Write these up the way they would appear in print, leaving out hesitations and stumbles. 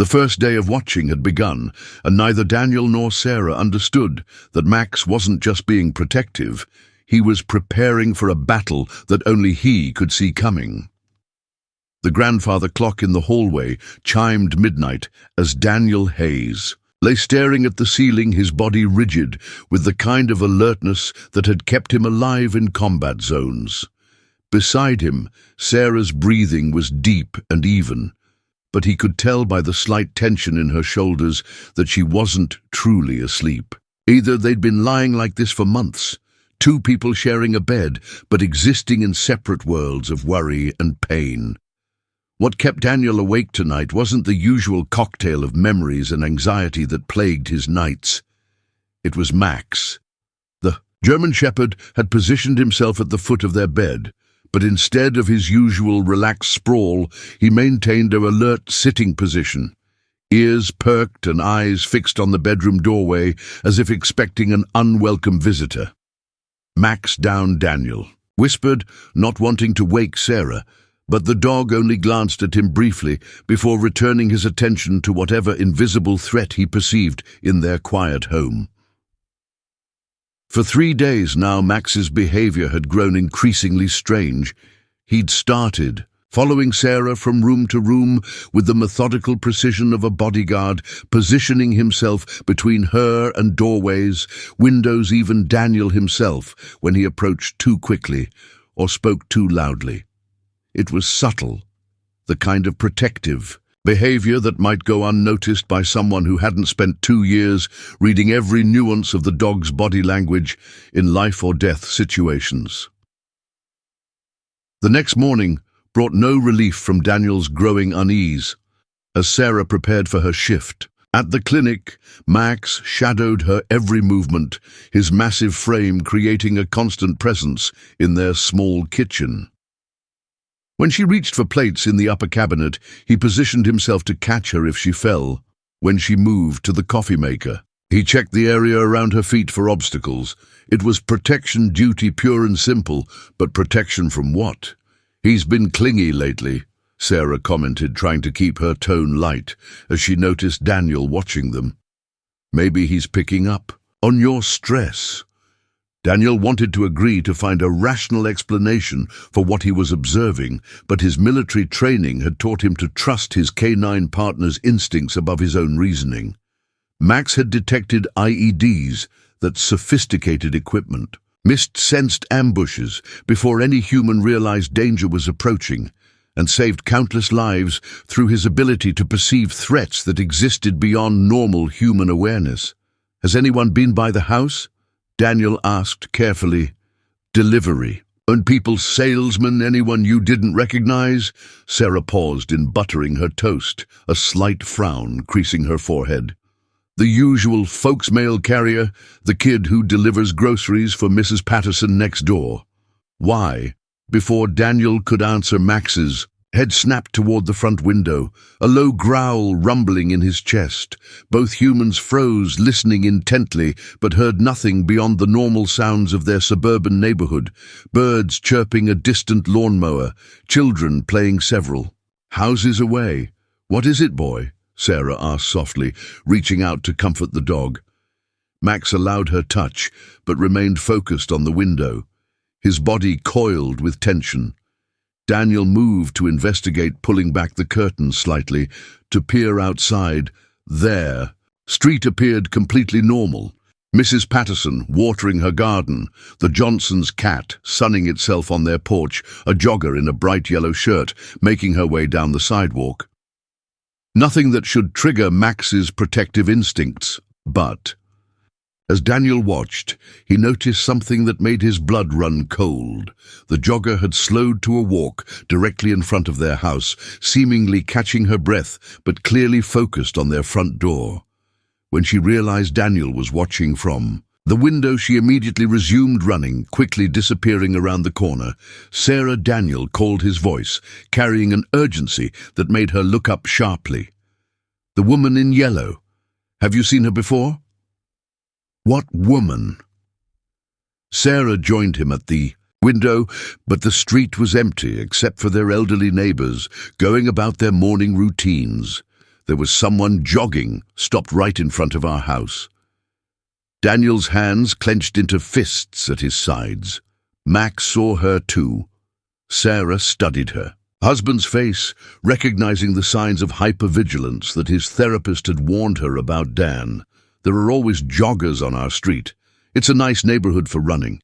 The first day of watching had begun, and neither Daniel nor Sarah understood that Max wasn't just being protective, he was preparing for a battle that only he could see coming. The grandfather clock in the hallway chimed midnight as Daniel Hayes lay staring at the ceiling, his body rigid with the kind of alertness that had kept him alive in combat zones. Beside him, Sarah's breathing was deep and even, but he could tell by the slight tension in her shoulders that she wasn't truly asleep. Either they'd been lying like this for months, two people sharing a bed, but existing in separate worlds of worry and pain. What kept Daniel awake tonight wasn't the usual cocktail of memories and anxiety that plagued his nights. It was Max. The German Shepherd had positioned himself at the foot of their bed, but instead of his usual relaxed sprawl, he maintained an alert sitting position, ears perked and eyes fixed on the bedroom doorway as if expecting an unwelcome visitor. Max downed Daniel, whispered, not wanting to wake Sarah, but the dog only glanced at him briefly before returning his attention to whatever invisible threat he perceived in their quiet home. For 3 days now, Max's behavior had grown increasingly strange. He'd started, following Sarah from room to room with the methodical precision of a bodyguard, positioning himself between her and doorways, windows, even Daniel himself, when he approached too quickly or spoke too loudly. It was subtle, the kind of protective behavior that might go unnoticed by someone who hadn't spent 2 years reading every nuance of the dog's body language in life-or-death situations. The next morning brought no relief from Daniel's growing unease. As Sarah prepared for her shift at the clinic, Max shadowed her every movement, his massive frame creating a constant presence in their small kitchen. When she reached for plates in the upper cabinet, he positioned himself to catch her if she fell. When she moved to the coffee maker, he checked the area around her feet for obstacles. It was protection duty, pure and simple, but protection from what? "He's been clingy lately," Sarah commented, trying to keep her tone light as she noticed Daniel watching them. "Maybe he's picking up on your stress." Daniel wanted to agree to find a rational explanation for what he was observing, but his military training had taught him to trust his canine partner's instincts above his own reasoning. Max had detected IEDs, that sophisticated equipment, sensed ambushes before any human realized danger was approaching, and saved countless lives through his ability to perceive threats that existed beyond normal human awareness. "Has anyone been by the house?" Daniel asked carefully. "Delivery. And people's salesman, anyone you didn't recognize?" Sarah paused in buttering her toast, a slight frown creasing her forehead. "The usual folks mail carrier, the kid who delivers groceries for Mrs. Patterson next door." "Why?" Before Daniel could answer, Max's head snapped toward the front window, a low growl rumbling in his chest. Both humans froze, listening intently, but heard nothing beyond the normal sounds of their suburban neighborhood, birds chirping a distant lawnmower, children playing several houses away. "What is it, boy?" Sarah asked softly, reaching out to comfort the dog. Max allowed her touch, but remained focused on the window, his body coiled with tension. Daniel moved to investigate, pulling back the curtains slightly to peer outside. There, street appeared completely normal. Mrs. Patterson watering her garden, the Johnsons' cat sunning itself on their porch, a jogger in a bright yellow shirt making her way down the sidewalk. Nothing that should trigger Max's protective instincts, but as Daniel watched, he noticed something that made his blood run cold. The jogger had slowed to a walk directly in front of their house, seemingly catching her breath, but clearly focused on their front door. When she realized Daniel was watching from the window, she immediately resumed running, quickly disappearing around the corner. "Sarah," Daniel called his voice, carrying an urgency that made her look up sharply. "The woman in yellow. Have you seen her before?" "What woman?" Sarah joined him at the window, but the street was empty except for their elderly neighbors going about their morning routines. There was someone jogging, stopped right in front of our house. Daniel's hands clenched into fists at his sides. Max saw her too. Sarah studied her. Husband's face, recognizing the signs of hypervigilance that his therapist had warned her about Dan. There are always joggers on our street. It's a nice neighborhood for running.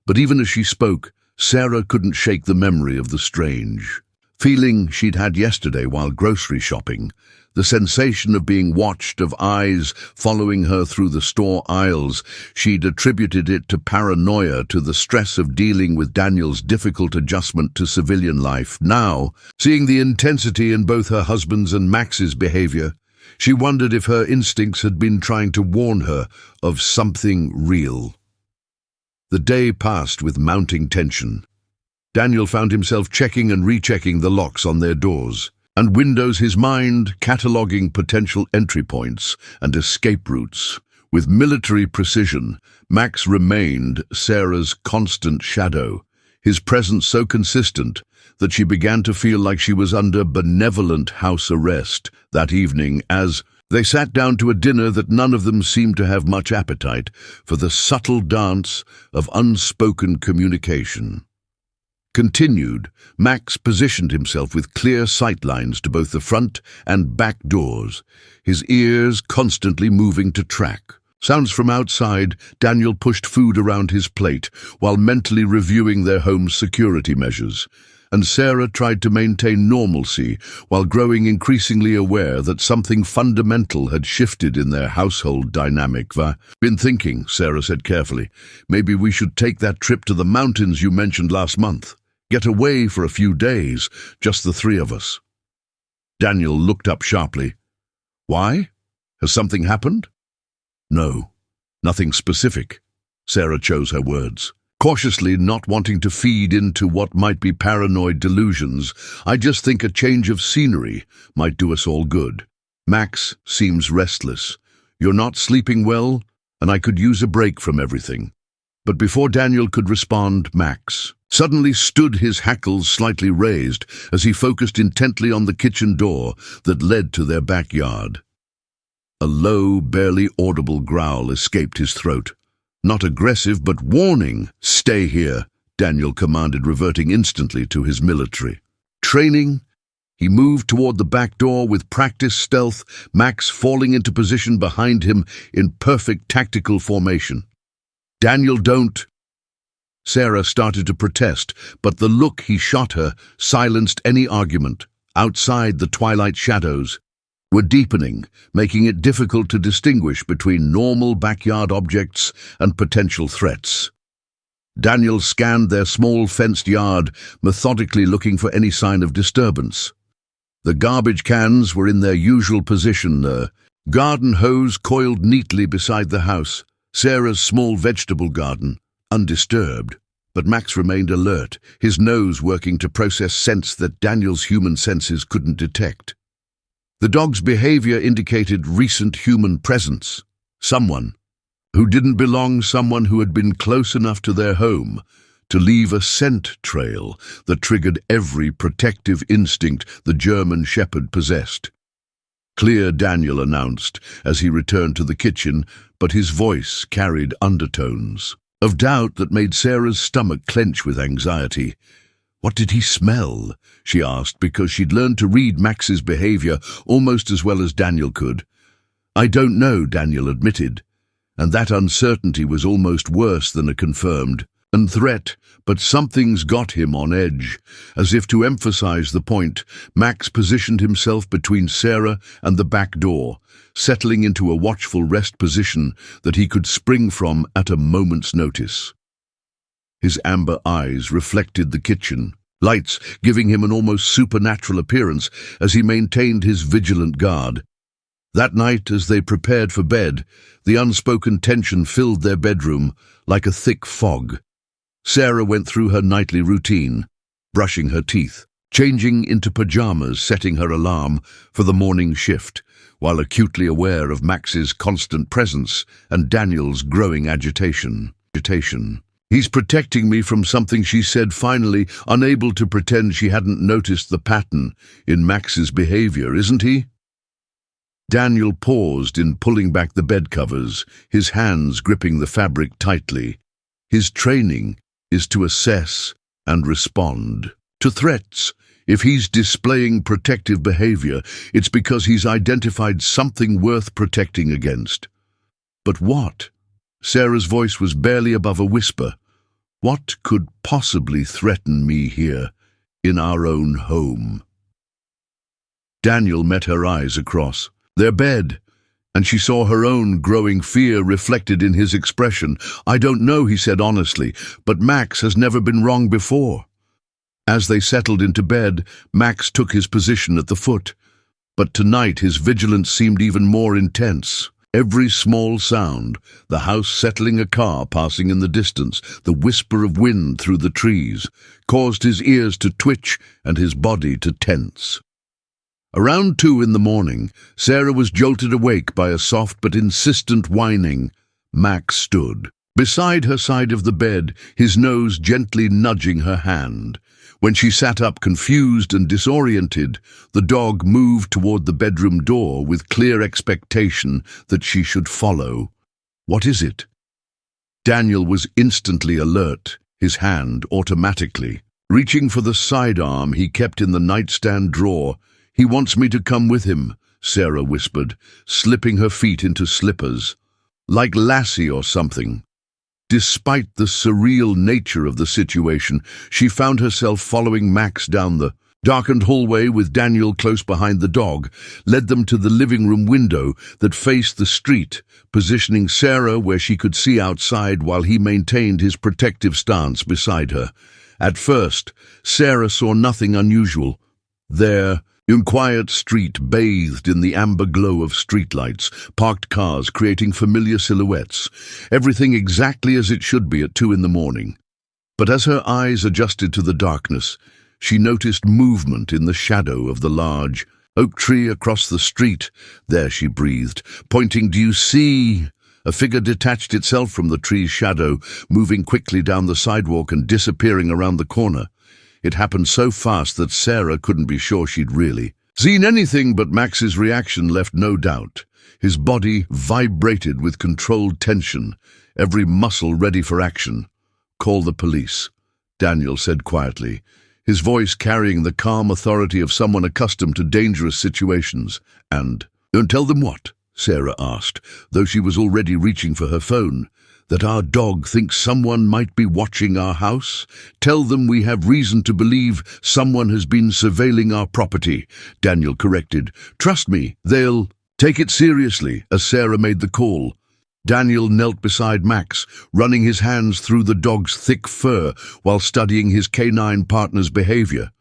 But even as she spoke, Sarah couldn't shake the memory of the strange feeling she'd had yesterday while grocery shopping, the sensation of being watched, of eyes following her through the store aisles. She'd attributed it to paranoia, to the stress of dealing with Daniel's difficult adjustment to civilian life. Now, seeing the intensity in both her husband's and Max's behavior, she wondered if her instincts had been trying to warn her of something real. The day passed with mounting tension. Daniel found himself checking and rechecking the locks on their doors and windows, his mind cataloguing potential entry points and escape routes. With military precision, Max remained Sarah's constant shadow, his presence so consistent that she began to feel like she was under benevolent house arrest that evening as they sat down to a dinner that none of them seemed to have much appetite for. The subtle dance of unspoken communication continued. Max positioned himself with clear sightlines to both the front and back doors, his ears constantly moving to track sounds from outside. Daniel pushed food around his plate while mentally reviewing their home's security measures, and Sarah tried to maintain normalcy while growing increasingly aware that something fundamental had shifted in their household dynamic. Been thinking, Sarah said carefully. Maybe we should take that trip to the mountains you mentioned last month. Get away for a few days, just the three of us. Daniel looked up sharply. Why? Has something happened? No, nothing specific. Sarah chose her words, cautiously, not wanting to feed into what might be paranoid delusions. I just think a change of scenery might do us all good. Max seems restless. You're not sleeping well, and I could use a break from everything. But before Daniel could respond, Max suddenly stood, his hackles slightly raised as he focused intently on the kitchen door that led to their backyard. A low, barely audible growl escaped his throat. Not aggressive, but warning. Stay here, Daniel commanded, reverting instantly to his military training. He moved toward the back door with practiced stealth, Max falling into position behind him in perfect tactical formation. Daniel, don't. Sarah started to protest, but the look he shot her silenced any argument. Outside, the twilight shadows were deepening, making it difficult to distinguish between normal backyard objects and potential threats. Daniel scanned their small fenced yard, methodically looking for any sign of disturbance. The garbage cans were in their usual position, the garden hose coiled neatly beside the house, Sarah's small vegetable garden undisturbed. But Max remained alert, his nose working to process scents that Daniel's human senses couldn't detect. The dog's behavior indicated recent human presence. Someone who didn't belong, someone who had been close enough to their home to leave a scent trail that triggered every protective instinct the German shepherd possessed. Clear, Daniel announced as he returned to the kitchen, but his voice carried undertones of doubt that made Sarah's stomach clench with anxiety. What did he smell? She asked, because she'd learned to read Max's behavior almost as well as Daniel could. I don't know, Daniel admitted, and that uncertainty was almost worse than a confirmed threat, but something's got him on edge. As if to emphasize the point, Max positioned himself between Sarah and the back door, settling into a watchful rest position that he could spring from at a moment's notice. His amber eyes reflected the kitchen, lights giving him an almost supernatural appearance as he maintained his vigilant guard. That night, as they prepared for bed, the unspoken tension filled their bedroom like a thick fog. Sarah went through her nightly routine, brushing her teeth, changing into pajamas, setting her alarm for the morning shift, while acutely aware of Max's constant presence and Daniel's growing agitation. He's protecting me from something, she said finally, unable to pretend she hadn't noticed the pattern in Max's behavior, isn't he? Daniel paused in pulling back the bed covers, his hands gripping the fabric tightly. His training is to assess and respond to threats. If he's displaying protective behavior, it's because he's identified something worth protecting against. But what? Sarah's voice was barely above a whisper. What could possibly threaten me here, in our own home? Daniel met her eyes across their bed, and she saw her own growing fear reflected in his expression. "I don't know," he said honestly, "but Max has never been wrong before." As they settled into bed, Max took his position at the foot. But tonight his vigilance seemed even more intense. Every small sound, the house settling, a car passing in the distance, the whisper of wind through the trees, caused his ears to twitch and his body to tense. Around 2 in the morning, Sarah was jolted awake by a soft but insistent whining. Max stood beside her side of the bed, his nose gently nudging her hand. When she sat up confused and disoriented, the dog moved toward the bedroom door with clear expectation that she should follow. "What is it?" Daniel was instantly alert, his hand automatically reaching for the sidearm he kept in the nightstand drawer. "He wants me to come with him," Sarah whispered, slipping her feet into slippers. "Like Lassie or something." Despite the surreal nature of the situation, she found herself following Max down the darkened hallway with Daniel close behind the dog, led them to the living room window that faced the street, positioning Sarah where she could see outside while he maintained his protective stance beside her. At first, Sarah saw nothing unusual. There, in quiet street bathed in the amber glow of streetlights, parked cars creating familiar silhouettes, everything exactly as it should be at 2 in the morning. But as her eyes adjusted to the darkness, she noticed movement in the shadow of the large oak tree across the street. "There," she breathed, pointing. "Do you see?" A figure detached itself from the tree's shadow, moving quickly down the sidewalk and disappearing around the corner. It happened so fast that Sarah couldn't be sure she'd really seen anything, but Max's reaction left no doubt. His body vibrated with controlled tension, every muscle ready for action. "Call the police," Daniel said quietly, his voice carrying the calm authority of someone accustomed to dangerous situations. "And don't tell them what?" Sarah asked, though she was already reaching for her phone. "That our dog thinks someone might be watching our house? Tell them we have reason to believe someone has been surveilling our property," Daniel corrected. "Trust me, they'll take it seriously." As Sarah made the call, Daniel knelt beside Max, running his hands through the dog's thick fur while studying his canine partner's behavior.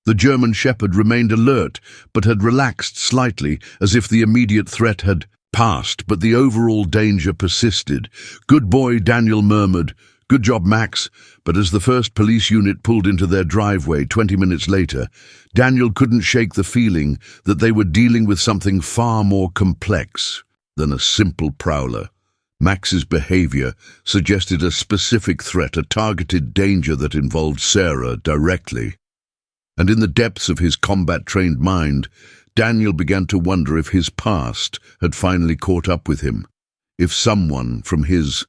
The German Shepherd remained alert, but had relaxed slightly, as if the immediate threat had passed, but the overall danger persisted. "Good boy," Daniel murmured. "Good job, Max." But as the first police unit pulled into their driveway 20 minutes later, Daniel couldn't shake the feeling that they were dealing with something far more complex than a simple prowler. Max's behavior suggested a specific threat, a targeted danger that involved Sarah directly. And in the depths of his combat-trained mind, Daniel began to wonder if his past had finally caught up with him, if someone from his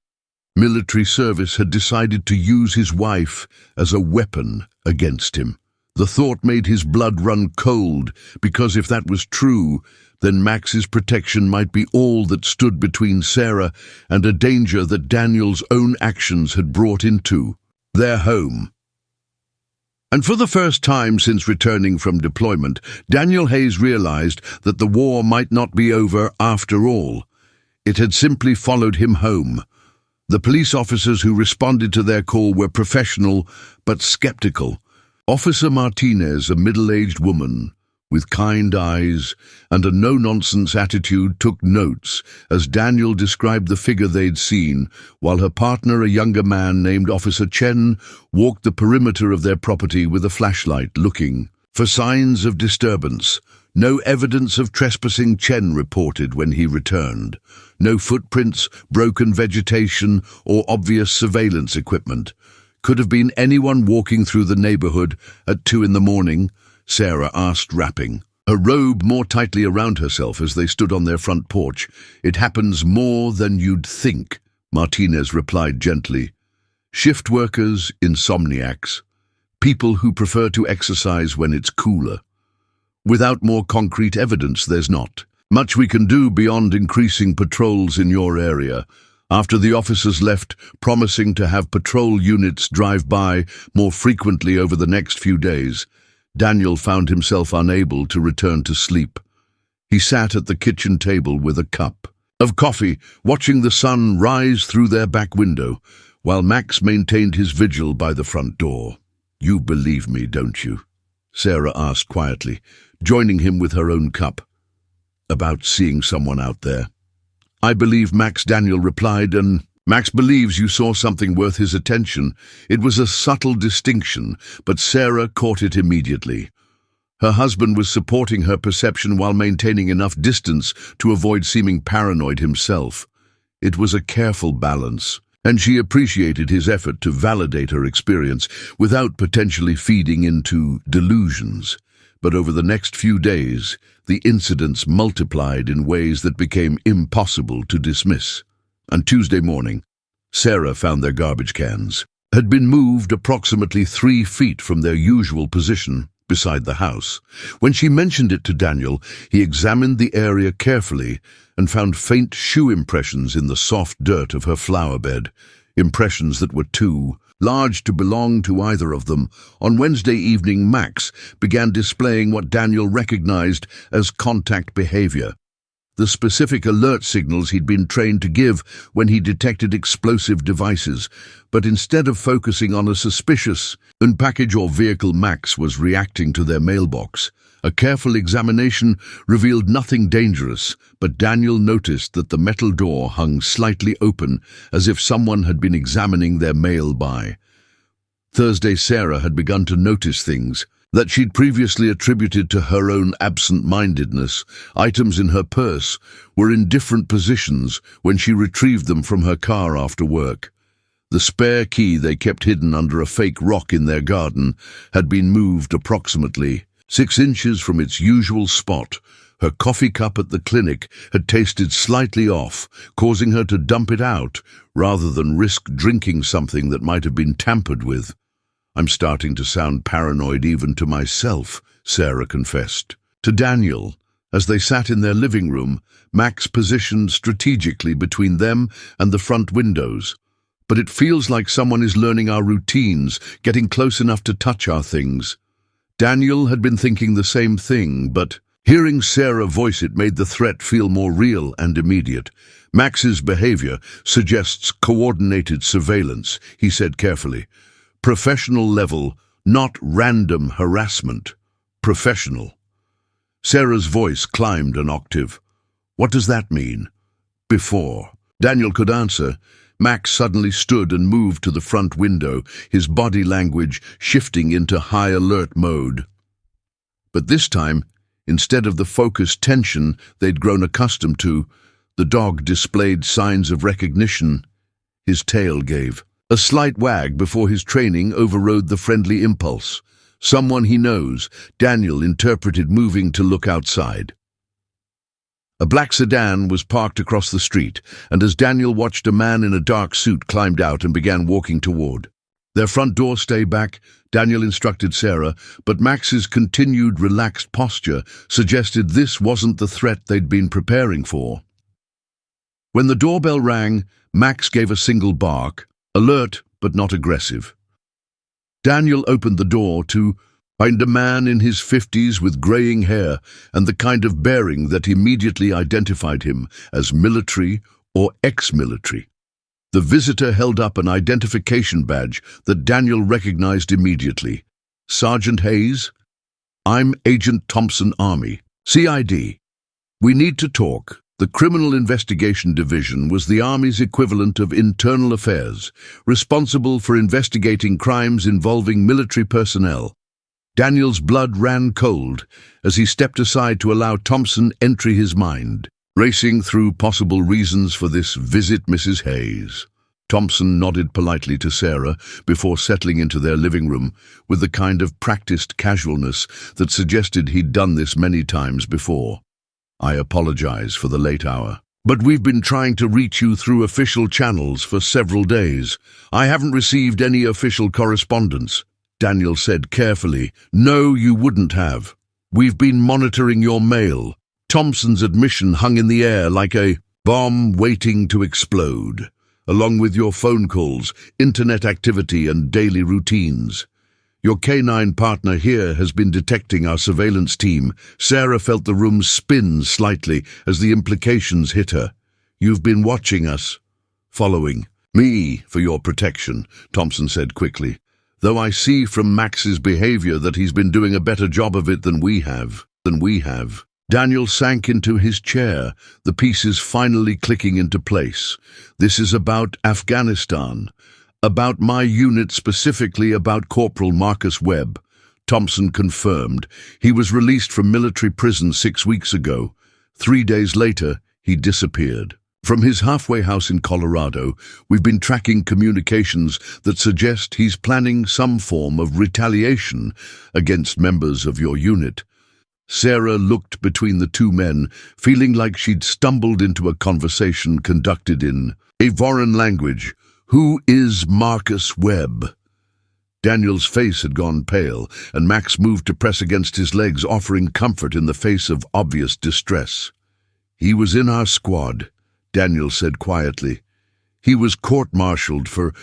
military service had decided to use his wife as a weapon against him. The thought made his blood run cold, because if that was true, then Max's protection might be all that stood between Sarah and a danger that Daniel's own actions had brought into their home. And for the first time since returning from deployment, Daniel Hayes realized that the war might not be over after all. It had simply followed him home. The police officers who responded to their call were professional but skeptical. Officer Martinez, a middle-aged woman with kind eyes and a no-nonsense attitude, took notes as Daniel described the figure they'd seen, while her partner, a younger man named Officer Chen, walked the perimeter of their property with a flashlight, looking for signs of disturbance. No evidence of trespassing, Chen reported when he returned. No footprints, broken vegetation, or obvious surveillance equipment. Could have been anyone walking through the neighborhood at 2 in the morning, Sarah asked, rapping. her robe more tightly around herself as they stood on their front porch. "It happens more than you'd think," Martinez replied gently. "Shift workers, insomniacs, people who prefer to exercise when it's cooler. Without more concrete evidence, there's not much we can do beyond increasing patrols in your area." After the officers left, promising to have patrol units drive by more frequently over the next few days, Daniel found himself unable to return to sleep. He sat at the kitchen table with a cup of coffee, watching the sun rise through their back window, while Max maintained his vigil by the front door. "You believe me, don't you?" Sarah asked quietly, joining him with her own cup. "About seeing someone out there?" "I believe Max," Daniel replied, "and Max believes you saw something worth his attention." It was a subtle distinction, but Sarah caught it immediately. Her husband was supporting her perception while maintaining enough distance to avoid seeming paranoid himself. It was a careful balance, and she appreciated his effort to validate her experience without potentially feeding into delusions. But over the next few days, the incidents multiplied in ways that became impossible to dismiss. On Tuesday morning, Sarah found their garbage cans had been moved approximately 3 feet from their usual position beside the house. When she mentioned it to Daniel, he examined the area carefully and found faint shoe impressions in the soft dirt of her flower bed, impressions that were too large to belong to either of them. On Wednesday evening, Max began displaying what Daniel recognized as contact behavior, the specific alert signals he'd been trained to give when he detected explosive devices. But instead of focusing on a suspicious package or vehicle, Max was reacting to their mailbox. A careful examination revealed nothing dangerous, but Daniel noticed that the metal door hung slightly open, as if someone had been examining their mail by Thursday. Sarah had begun to notice things that she'd previously attributed to her own absent-mindedness. Items in her purse were in different positions when she retrieved them from her car after work. The spare key they kept hidden under a fake rock in their garden had been moved approximately 6 inches from its usual spot. Her coffee cup at the clinic had tasted slightly off, causing her to dump it out rather than risk drinking something that might have been tampered with. "I'm starting to sound paranoid even to myself," Sarah confessed. To Daniel, as they sat in their living room, Max positioned strategically between them and the front windows. "But it feels like someone is learning our routines, getting close enough to touch our things." Daniel had been thinking the same thing, but hearing Sarah voice it made the threat feel more real and immediate. "Max's behavior suggests coordinated surveillance," he said carefully. "Professional level, not random harassment. Professional." Sarah's voice climbed an octave. "What does that mean?" Before Daniel could answer, Max suddenly stood and moved to the front window, his body language shifting into high alert mode. But this time, instead of the focused tension they'd grown accustomed to, the dog displayed signs of recognition. His tail gave a slight wag before his training overrode the friendly impulse. "Someone he knows," Daniel interpreted, moving to look outside. A black sedan was parked across the street, and as Daniel watched, a man in a dark suit climbed out and began walking toward their front door. "Stay back," Daniel instructed Sarah, but Max's continued relaxed posture suggested this wasn't the threat they'd been preparing for. When the doorbell rang, Max gave a single bark, alert but not aggressive. Daniel opened the door to find a man in his 50s with graying hair and the kind of bearing that immediately identified him as military or ex-military. The visitor held up an identification badge that Daniel recognized immediately. "Sergeant Hayes? I'm Agent Thompson, Army. CID. We need to talk." The Criminal Investigation Division was the Army's equivalent of internal affairs, responsible for investigating crimes involving military personnel. Daniel's blood ran cold as he stepped aside to allow Thompson enter his mind, racing through possible reasons for this visit. "Mrs. Hayes," Thompson nodded politely to Sarah before settling into their living room with the kind of practiced casualness that suggested he'd done this many times before. "I apologize for the late hour, but we've been trying to reach you through official channels for several days. I haven't received any official correspondence," Daniel said carefully. "No, you wouldn't have. We've been monitoring your mail." Thompson's admission hung in the air like a bomb waiting to explode, along with your phone calls, internet activity, and daily routines. "Your canine partner here has been detecting our surveillance team." Sarah felt the room spin slightly as the implications hit her. "You've been watching us, following me for your protection," Thompson said quickly. "Though I see from Max's behavior that he's been doing a better job of it than we have. Daniel sank into his chair, the pieces finally clicking into place. "This is about Afghanistan. About my unit, specifically about Corporal Marcus Webb," Thompson confirmed. "He was released from military prison 6 weeks ago. 3 days later, he disappeared. From his halfway house in Colorado, we've been tracking communications that suggest he's planning some form of retaliation against members of your unit." Sarah looked between the two men, feeling like she'd stumbled into a conversation conducted in a foreign language. "Who is Marcus Webb?" Daniel's face had gone pale, and Max moved to press against his legs, offering comfort in the face of obvious distress. "He was in our squad," Daniel said quietly. "He was court-martialed for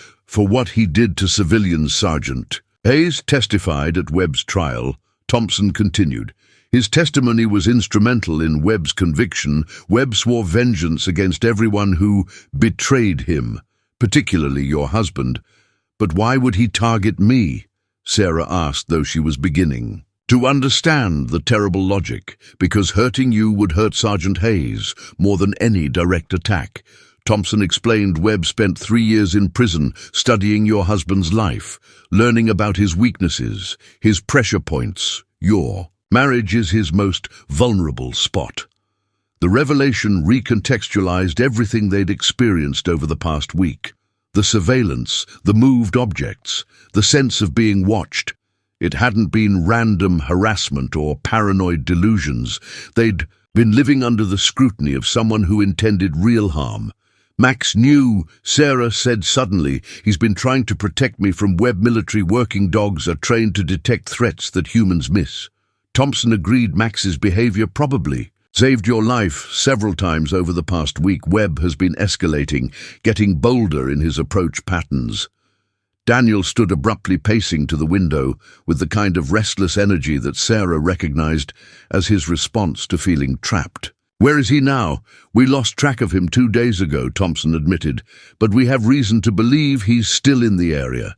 what he did to civilians, Sergeant." Hayes testified at Webb's trial. Thompson continued. "His testimony was instrumental in Webb's conviction. Webb swore vengeance against everyone who betrayed him, particularly your husband." "But why would he target me?" Sarah asked, though she was beginning to understand the terrible logic. "Because hurting you would hurt Sergeant Hayes more than any direct attack." Thompson explained Webb spent 3 years in prison studying your husband's life, learning about his weaknesses, his pressure points. Your marriage is his most vulnerable spot. The revelation recontextualized everything they'd experienced over the past week. The surveillance, the moved objects, the sense of being watched. It hadn't been random harassment or paranoid delusions. They'd been living under the scrutiny of someone who intended real harm. "Max knew," Sarah said suddenly. "He's been trying to protect me from Webb. Military working dogs are trained to detect threats that humans miss." Thompson agreed. "Max's behavior probably saved your life several times over the past week. Webb has been escalating, getting bolder in his approach patterns." Daniel stood abruptly, pacing to the window with the kind of restless energy that Sarah recognized as his response to feeling trapped. "Where is he now?" "We lost track of him 2 days ago," Thompson admitted, "but we have reason to believe he's still in the area.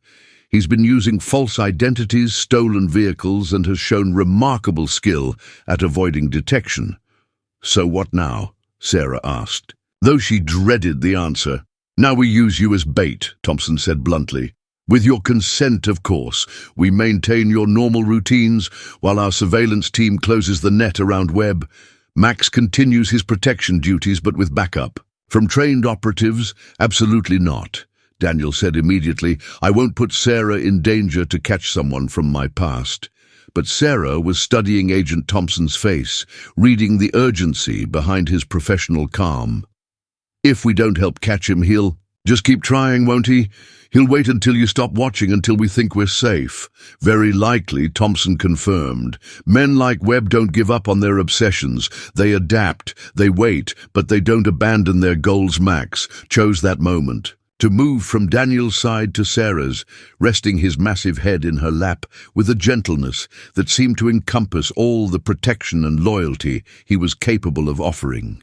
He's been using false identities, stolen vehicles, and has shown remarkable skill at avoiding detection." "So what now?" Sarah asked, though she dreaded the answer. "Now we use you as bait," Thompson said bluntly. "With your consent, of course. We maintain your normal routines while our surveillance team closes the net around Webb. Max continues his protection duties, but with backup. From trained operatives, absolutely not," Daniel said immediately. "I won't put Sarah in danger to catch someone from my past." But Sarah was studying Agent Thompson's face, reading the urgency behind his professional calm. "If we don't help catch him, he'll just keep trying, won't he? He'll wait until you stop watching, until we think we're safe." "Very likely," Thompson confirmed. "Men like Webb don't give up on their obsessions. They adapt, they wait, but they don't abandon their goals." Max chose that moment to move from Daniel's side to Sarah's, resting his massive head in her lap with a gentleness that seemed to encompass all the protection and loyalty he was capable of offering.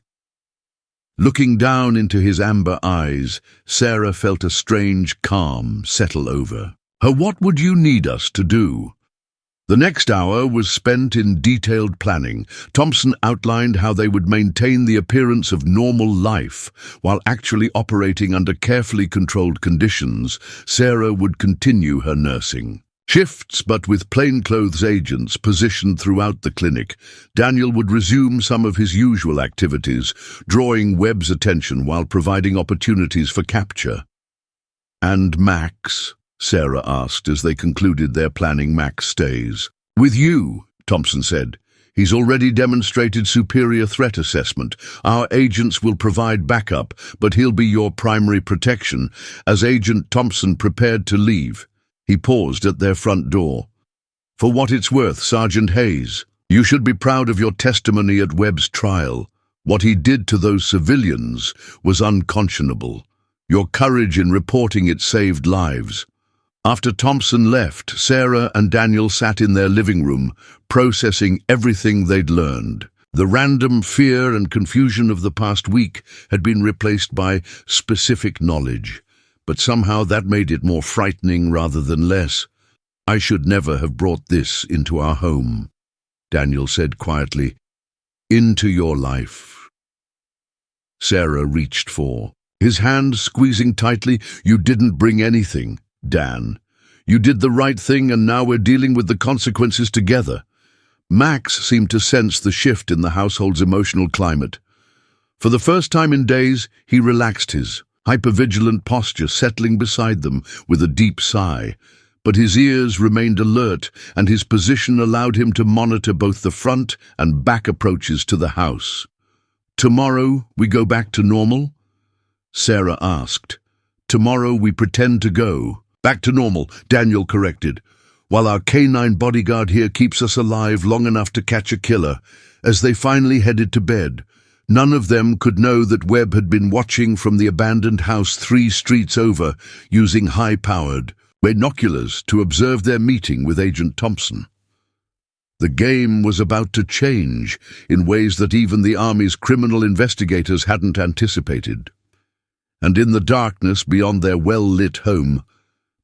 Looking down into his amber eyes, Sarah felt a strange calm settle over her. "What would you need us to do?" The next hour was spent in detailed planning. Thompson outlined how they would maintain the appearance of normal life while actually operating under carefully controlled conditions. Sarah would continue her nursing shifts, but with plainclothes agents positioned throughout the clinic. Daniel would resume some of his usual activities, drawing Webb's attention while providing opportunities for capture. "And Max?" Sarah asked as they concluded their planning Max stays. "With you," Thompson said. "He's already demonstrated superior threat assessment. Our agents will provide backup, but he'll be your primary protection." As Agent Thompson prepared to leave, he paused at their front door. "For what it's worth, Sergeant Hayes, you should be proud of your testimony at Webb's trial. What he did to those civilians was unconscionable. Your courage in reporting it saved lives." After Thompson left, Sarah and Daniel sat in their living room, processing everything they'd learned. The random fear and confusion of the past week had been replaced by specific knowledge, but somehow that made it more frightening rather than less. "I should never have brought this into our home," Daniel said quietly. "Into your life." Sarah reached for his hand, squeezing tightly. "You didn't bring anything, Dan. You did the right thing, and now we're dealing with the consequences together." Max seemed to sense the shift in the household's emotional climate. For the first time in days, he relaxed his hypervigilant posture, settling beside them with a deep sigh. But his ears remained alert, and his position allowed him to monitor both the front and back approaches to the house. "Tomorrow we go back to normal?" Sarah asked. "Tomorrow we pretend to go." "Back to normal," Daniel corrected, "while our canine bodyguard here keeps us alive long enough to catch a killer." As they finally headed to bed, none of them could know that Webb had been watching from the abandoned house 3 streets over, using high-powered binoculars to observe their meeting with Agent Thompson. The game was about to change in ways that even the Army's criminal investigators hadn't anticipated. And in the darkness beyond their well-lit home,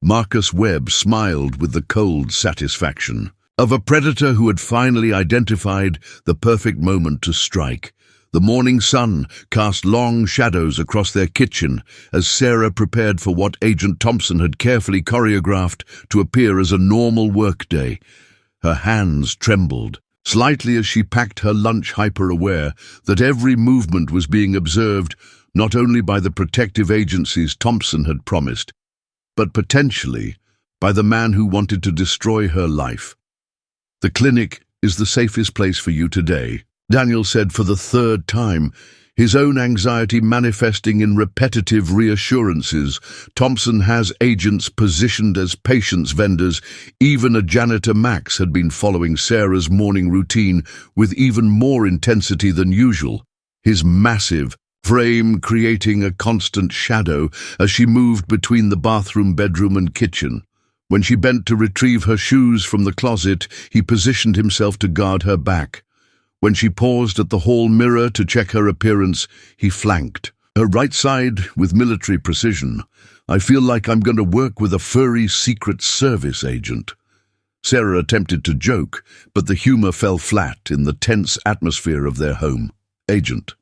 Marcus Webb smiled with the cold satisfaction of a predator who had finally identified the perfect moment to strike. The morning sun cast long shadows across their kitchen as Sarah prepared for what Agent Thompson had carefully choreographed to appear as a normal workday. Her hands trembled slightly as she packed her lunch, hyper-aware that every movement was being observed not only by the protective agencies Thompson had promised, but potentially by the man who wanted to destroy her life. "The clinic is the safest place for you today," Daniel said for the 3rd time, his own anxiety manifesting in repetitive reassurances. "Thompson has agents positioned as patients vendors." Even a janitor, Max, had been following Sarah's morning routine with even more intensity than usual, his massive frame creating a constant shadow as she moved between the bathroom, bedroom, and kitchen. When she bent to retrieve her shoes from the closet, he positioned himself to guard her back. When she paused at the hall mirror to check her appearance, he flanked her right side with military precision. "I feel like I'm going to work with a furry Secret Service agent." Sarah attempted to joke, but the humor fell flat in the tense atmosphere of their home. Agent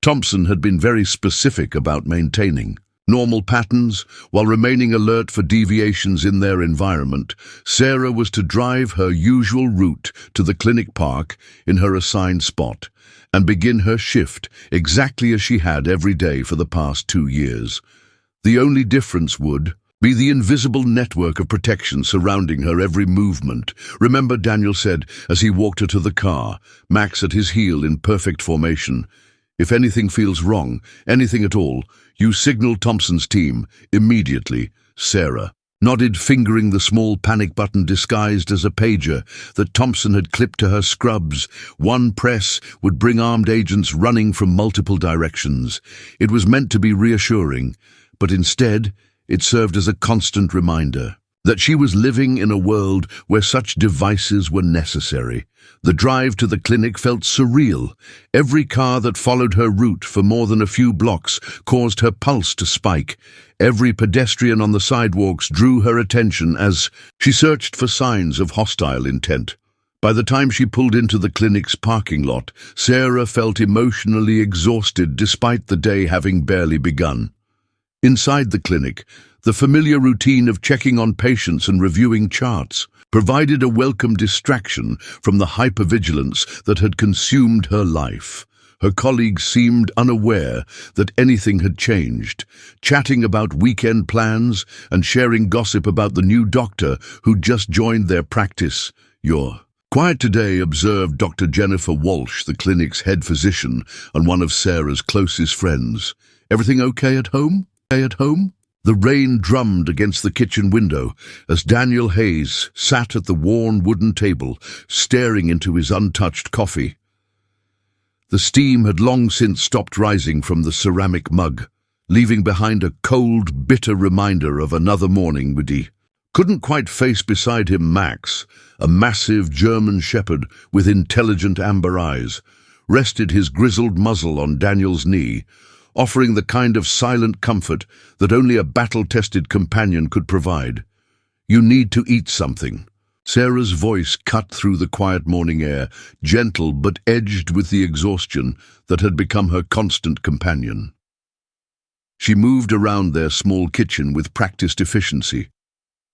Thompson had been very specific about maintaining normal patterns while remaining alert for deviations in their environment. Sarah was to drive her usual route to the clinic park in her assigned spot and begin her shift exactly as she had every day for the past 2 years. The only difference would be the invisible network of protection surrounding her every movement. "Remember," Daniel said as he walked her to the car, Max at his heel in perfect formation, "if anything feels wrong, anything at all, you signal Thompson's team immediately." Sarah nodded, fingering the small panic button disguised as a pager that Thompson had clipped to her scrubs. One press would bring armed agents running from multiple directions. It was meant to be reassuring, but instead it served as a constant reminder that she was living in a world where such devices were necessary. The drive to the clinic felt surreal. Every car that followed her route for more than a few blocks caused her pulse to spike. Every pedestrian on the sidewalks drew her attention as she searched for signs of hostile intent. By the time she pulled into the clinic's parking lot, Sarah felt emotionally exhausted despite the day having barely begun. Inside the clinic, the familiar routine of checking on patients and reviewing charts provided a welcome distraction from the hypervigilance that had consumed her life. Her colleagues seemed unaware that anything had changed, chatting about weekend plans and sharing gossip about the new doctor who'd just joined their practice. "You're quiet today," observed Dr. Jennifer Walsh, the clinic's head physician and one of Sarah's closest friends. "Everything okay at home? The rain drummed against the kitchen window as Daniel Hayes sat at the worn wooden table, staring into his untouched coffee. The steam had long since stopped rising from the ceramic mug, leaving behind a cold, bitter reminder of another morning with he couldn't quite face. Beside him, Max, a massive German shepherd with intelligent amber eyes, rested his grizzled muzzle on Daniel's knee, offering the kind of silent comfort that only a battle-tested companion could provide. "You need to eat something." Sarah's voice cut through the quiet morning air, gentle but edged with the exhaustion that had become her constant companion. She moved around their small kitchen with practiced efficiency,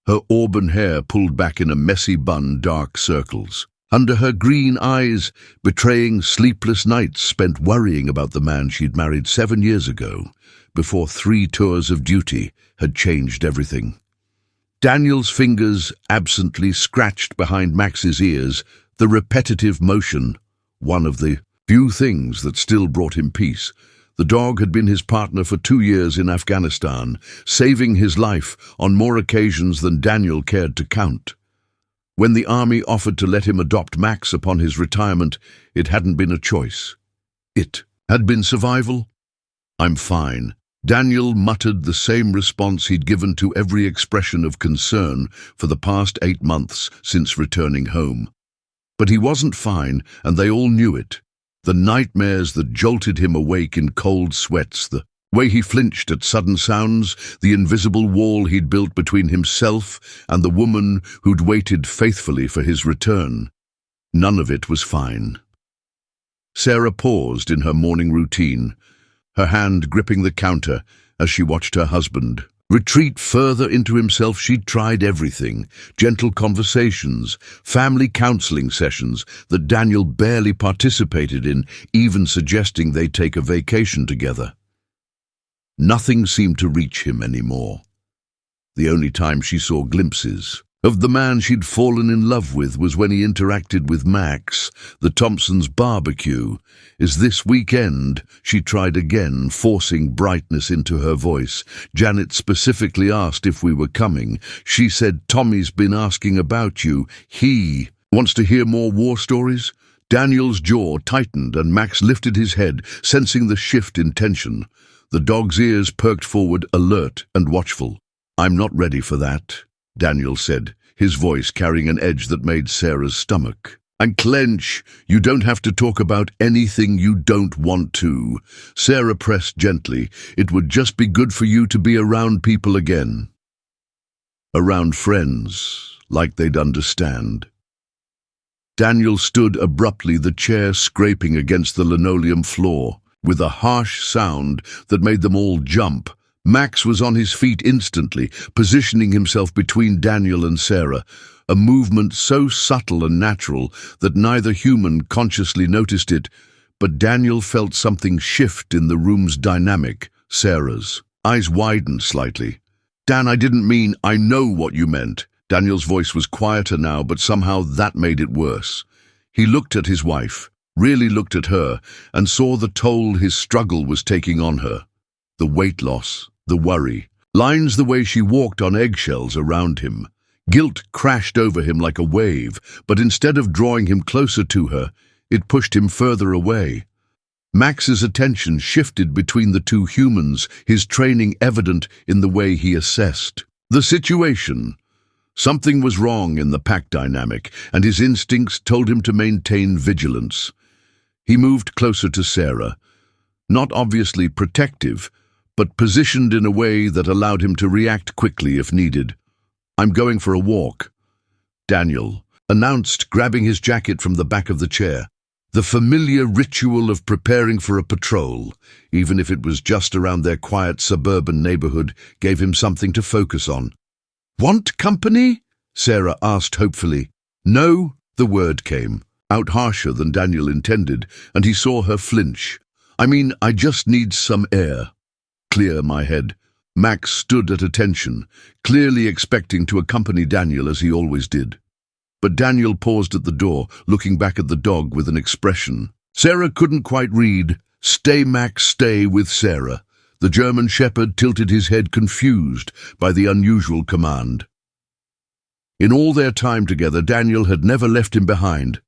her auburn hair pulled back in a messy bun, dark circles under her green eyes, betraying sleepless nights spent worrying about the man she'd married 7 years ago, before 3 tours of duty had changed everything. Daniel's fingers absently scratched behind Max's ears, the repetitive motion, one of the few things that still brought him peace. The dog had been his partner for 2 years in Afghanistan, saving his life on more occasions than Daniel cared to count. When the army offered to let him adopt Max upon his retirement, it hadn't been a choice. It had been survival. "I'm fine." Daniel muttered the same response he'd given to every expression of concern for the past 8 months since returning home. But he wasn't fine, and they all knew it. The nightmares that jolted him awake in cold sweats, the way he flinched at sudden sounds, the invisible wall he'd built between himself and the woman who'd waited faithfully for his return. None of it was fine. Sarah paused in her morning routine, her hand gripping the counter as she watched her husband retreat further into himself. She'd tried everything: gentle conversations, family counseling sessions that Daniel barely participated in, even suggesting they take a vacation together. Nothing seemed to reach him anymore. The only time she saw glimpses of the man she'd fallen in love with was when he interacted with Max. The Thompsons' barbecue is this weekend, she tried again, forcing brightness into her voice. Janet specifically asked if we were coming. She said, "Tommy's been asking about you. He wants to hear more war stories." Daniel's jaw tightened and Max lifted his head, sensing the shift in tension. The dog's ears perked forward, alert and watchful. "I'm not ready for that," Daniel said, his voice carrying an edge that made Sarah's stomach unclench. "You don't have to talk about anything you don't want to." Sarah pressed gently. "It would just be good for you to be around people again. Around friends, like they'd understand." Daniel stood abruptly, the chair scraping against the linoleum floor, with a harsh sound that made them all jump. Max was on his feet instantly, positioning himself between Daniel and Sarah, a movement so subtle and natural that neither human consciously noticed it, but Daniel felt something shift in the room's dynamic. Sarah's eyes widened slightly. "Dan, I didn't mean—" "I know what you meant." Daniel's voice was quieter now, but somehow that made it worse. He looked at his wife, really looked at her, and saw the toll his struggle was taking on her. The weight loss, the worry, lines the way she walked on eggshells around him. Guilt crashed over him like a wave, but instead of drawing him closer to her, it pushed him further away. Max's attention shifted between the two humans, his training evident in the way he assessed the situation. Something was wrong in the pack dynamic, and his instincts told him to maintain vigilance. He moved closer to Sarah, not obviously protective, but positioned in a way that allowed him to react quickly if needed. "I'm going for a walk," Daniel announced, grabbing his jacket from the back of the chair. The familiar ritual of preparing for a patrol, even if it was just around their quiet suburban neighborhood, gave him something to focus on. "Want company?" Sarah asked hopefully. "No," the word came. out harsher than Daniel intended, and he saw her flinch. I just need some air. Clear my head. Max stood at attention, clearly expecting to accompany Daniel as he always did. But Daniel paused at the door, looking back at the dog with an expression Sarah couldn't quite read. Stay, Max, stay with Sarah. The German shepherd tilted his head, confused by the unusual command. In all their time together, Daniel had never left him behind.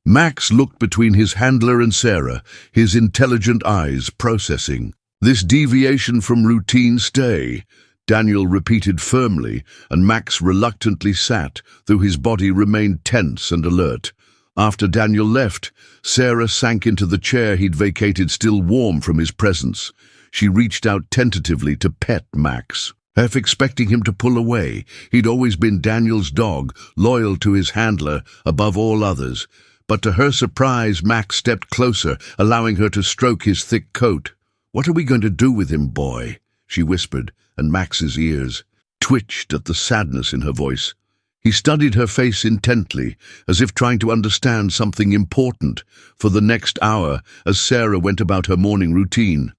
Max looked between his handler and Sarah, his intelligent eyes processing. This deviation from routine. Stay, Daniel repeated firmly, and Max reluctantly sat, though his body remained tense and alert. After Daniel left, Sarah sank into the chair he'd vacated, still warm from his presence. She reached out tentatively to pet Max, half expecting him to pull away. He'd always been Daniel's dog, loyal to his handler above all others. But to her surprise, Max stepped closer, allowing her to stroke his thick coat. "What are we going to do with him, boy?" she whispered, and Max's ears twitched at the sadness in her voice. He studied her face intently, as if trying to understand something important, for the next hour as Sarah went about her morning routine,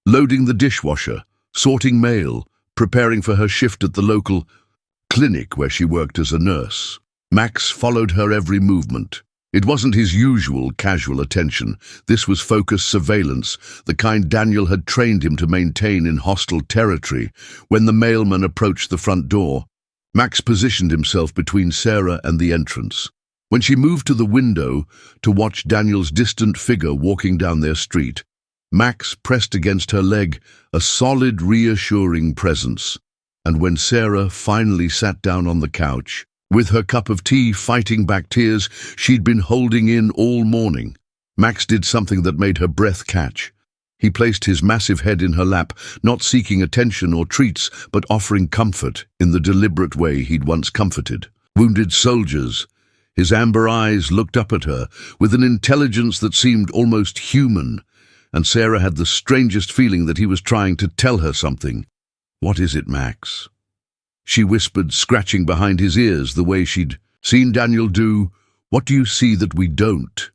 loading the dishwasher, sorting mail, preparing for her shift at the local clinic where she worked as a nurse. Max followed her every movement. It wasn't his usual casual attention. This was focused surveillance, the kind Daniel had trained him to maintain in hostile territory. When the mailman approached the front door, Max positioned himself between Sarah and the entrance. When she moved to the window to watch Daniel's distant figure walking down their street, Max pressed against her leg, a solid, reassuring presence. And when Sarah finally sat down on the couch, with her cup of tea fighting back tears she'd been holding in all morning, Max did something that made her breath catch. He placed his massive head in her lap, not seeking attention or treats, but offering comfort in the deliberate way he'd once comforted wounded soldiers. His amber eyes looked up at her with an intelligence that seemed almost human, and Sarah had the strangest feeling that he was trying to tell her something. "What is it, Max?" she whispered, scratching behind his ears the way she'd seen Daniel do. "What do you see that we don't?"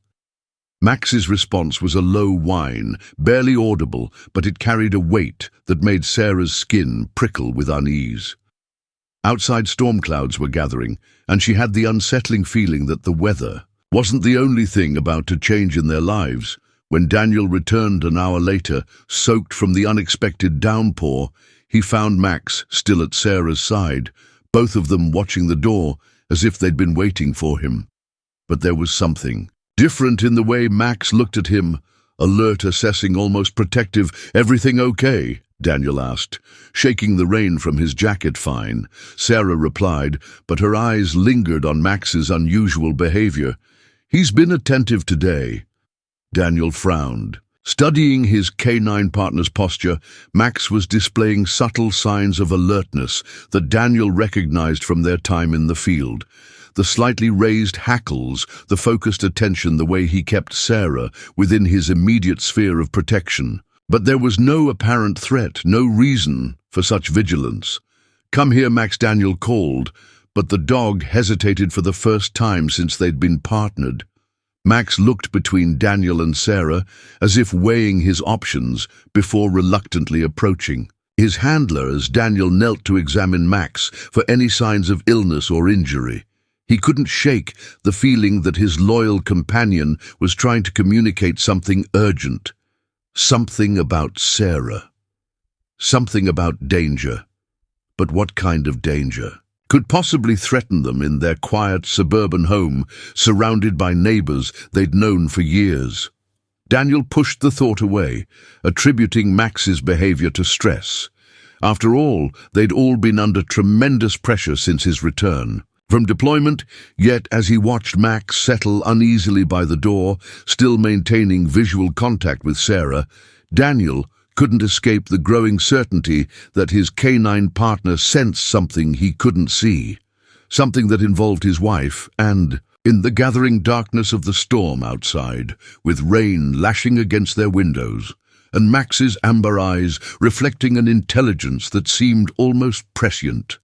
Max's response was a low whine, barely audible, but it carried a weight that made Sarah's skin prickle with unease. Outside, storm clouds were gathering, and she had the unsettling feeling that the weather wasn't the only thing about to change in their lives. When Daniel returned an hour later, soaked from the unexpected downpour, he found Max still at Sarah's side, both of them watching the door as if they'd been waiting for him. But there was something different in the way Max looked at him, alert, assessing, almost protective. "Everything okay?" Daniel asked, shaking the rain from his jacket. "Fine," Sarah replied, but her eyes lingered on Max's unusual behavior. "He's been attentive today." Daniel frowned. Studying his canine partner's posture, Max was displaying subtle signs of alertness that Daniel recognized from their time in the field. The slightly raised hackles, the focused attention, the way he kept Sarah within his immediate sphere of protection. But there was no apparent threat, no reason for such vigilance. "Come here, Max," Daniel called, but the dog hesitated for the first time since they'd been partnered. Max looked between Daniel and Sarah, as if weighing his options before reluctantly approaching his handler as Daniel knelt to examine Max for any signs of illness or injury. He couldn't shake the feeling that his loyal companion was trying to communicate something urgent, something about Sarah, something about danger. But what kind of danger could possibly threaten them in their quiet suburban home, surrounded by neighbors they'd known for years? Daniel pushed the thought away, attributing Max's behavior to stress. After all, they'd all been under tremendous pressure since his return from deployment. Yet as he watched Max settle uneasily by the door, still maintaining visual contact with Sarah, Daniel couldn't escape the growing certainty that his canine partner sensed something he couldn't see, something that involved his wife. And in the gathering darkness of the storm outside, with rain lashing against their windows, and Max's amber eyes reflecting an intelligence that seemed almost prescient,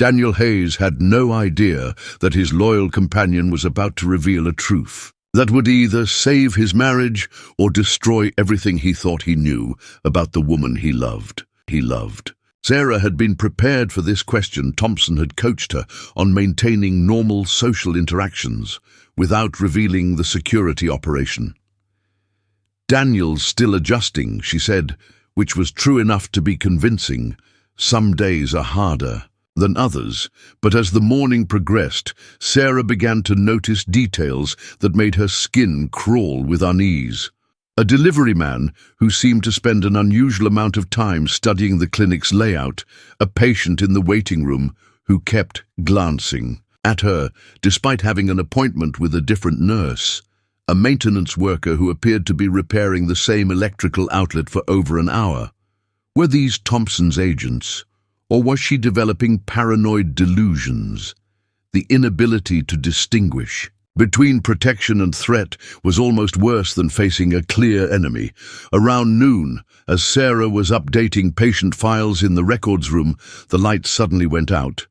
Daniel Hayes had no idea that his loyal companion was about to reveal a truth that would either save his marriage or destroy everything he thought he knew about the woman he loved. Sarah had been prepared for this question. Thompson had coached her on maintaining normal social interactions without revealing the security operation. "Daniel's still adjusting," she said, which was true enough to be convincing. Some days are harder than others, but as the morning progressed, Sarah began to notice details that made her skin crawl with unease. A delivery man who seemed to spend an unusual amount of time studying the clinic's layout, a patient in the waiting room who kept glancing at her despite having an appointment with a different nurse, a maintenance worker who appeared to be repairing the same electrical outlet for over an hour. Were these Thompson's agents, or was she developing paranoid delusions? The inability to distinguish between protection and threat was almost worse than facing a clear enemy. Around noon, as Sarah was updating patient files in the records room, the lights suddenly went out.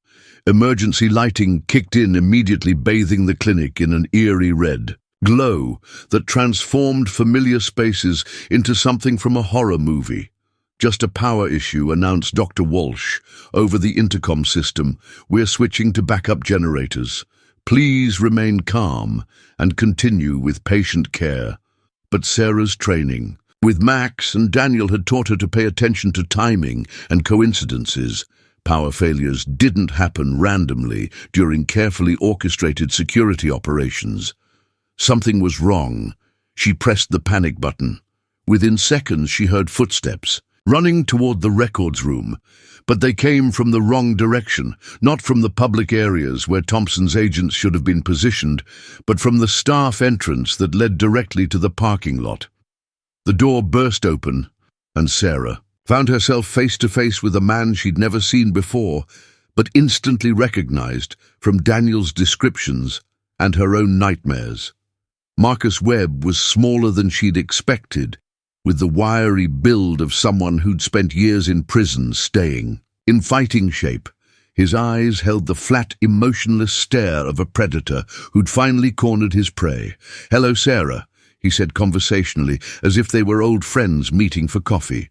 Emergency lighting kicked in, immediately bathing the clinic in an eerie red glow that transformed familiar spaces into something from a horror movie. "Just a power issue," announced Dr. Walsh over the intercom system. "We're switching to backup generators. Please remain calm and continue with patient care." But Sarah's training with Max and Daniel had taught her to pay attention to timing and coincidences. Power failures didn't happen randomly during carefully orchestrated security operations. Something was wrong. She pressed the panic button. Within seconds, she heard footsteps running toward the records room, but they came from the wrong direction, not from the public areas where Thompson's agents should have been positioned, but from the staff entrance that led directly to the parking lot. The door burst open, and Sarah found herself face to face with a man she'd never seen before, but instantly recognized from Daniel's descriptions and her own nightmares. Marcus Webb was smaller than she'd expected, with the wiry build of someone who'd spent years in prison staying. In fighting shape, his eyes held the flat, emotionless stare of a predator who'd finally cornered his prey. "Hello, Sarah," he said conversationally, as if they were old friends meeting for coffee.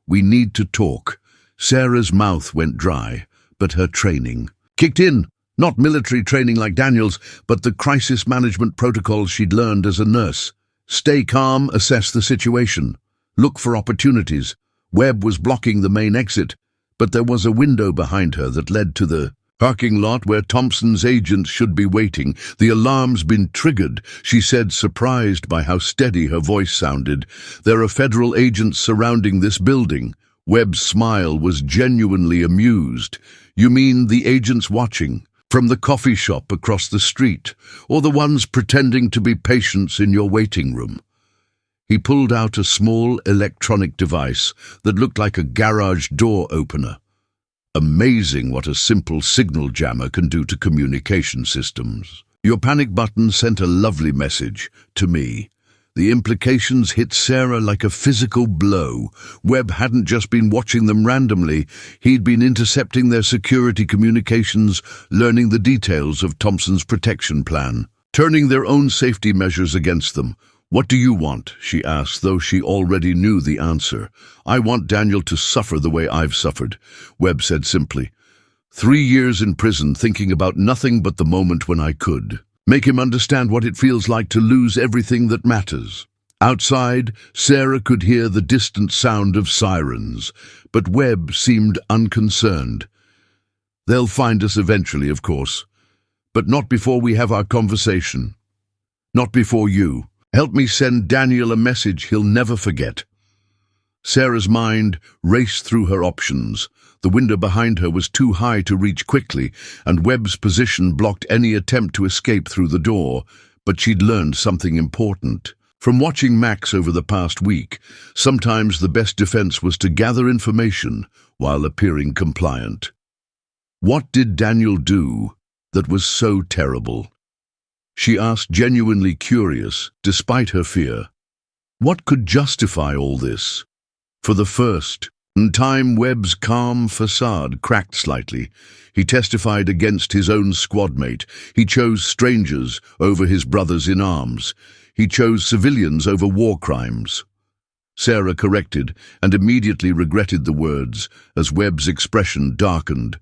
"We need to talk." Sarah's mouth went dry, but her training kicked in. Not military training like Daniel's, but the crisis management protocols she'd learned as a nurse. Stay calm, assess the situation, look for opportunities. Webb was blocking the main exit, but there was a window behind her that led to the parking lot where Thompson's agents should be waiting. "The alarm's been triggered," she said, surprised by how steady her voice sounded. "There are federal agents surrounding this building." Webb's smile was genuinely amused. "You mean the agents watching from the coffee shop across the street, or the ones pretending to be patients in your waiting room?" He pulled out a small electronic device that looked like a garage door opener. Amazing what a simple signal jammer can do to communication systems. "Your panic button sent a lovely message to me." The implications hit Sarah like a physical blow. Webb hadn't just been watching them randomly. He'd been intercepting their security communications, learning the details of Thompson's protection plan, turning their own safety measures against them. "What do you want?" she asked, though she already knew the answer. "I want Daniel to suffer the way I've suffered," Webb said simply. 3 years in prison, thinking about nothing but the moment when I could. Make him understand what it feels like to lose everything that matters." Outside, Sarah could hear the distant sound of sirens, but Webb seemed unconcerned. "They'll find us eventually, of course, but not before we have our conversation. Not before you. Help me send Daniel a message he'll never forget." Sarah's mind raced through her options. The window behind her was too high to reach quickly, and Webb's position blocked any attempt to escape through the door. But she'd learned something important. From watching Max over the past week, sometimes the best defense was to gather information while appearing compliant. What did Daniel do that was so terrible? She asked, genuinely curious, despite her fear. What could justify all this? For the first In time, Webb's calm facade cracked slightly. He testified against his own squadmate. He chose strangers over his brothers in arms. He chose civilians over war crimes. Sarah corrected and immediately regretted the words as Webb's expression darkened.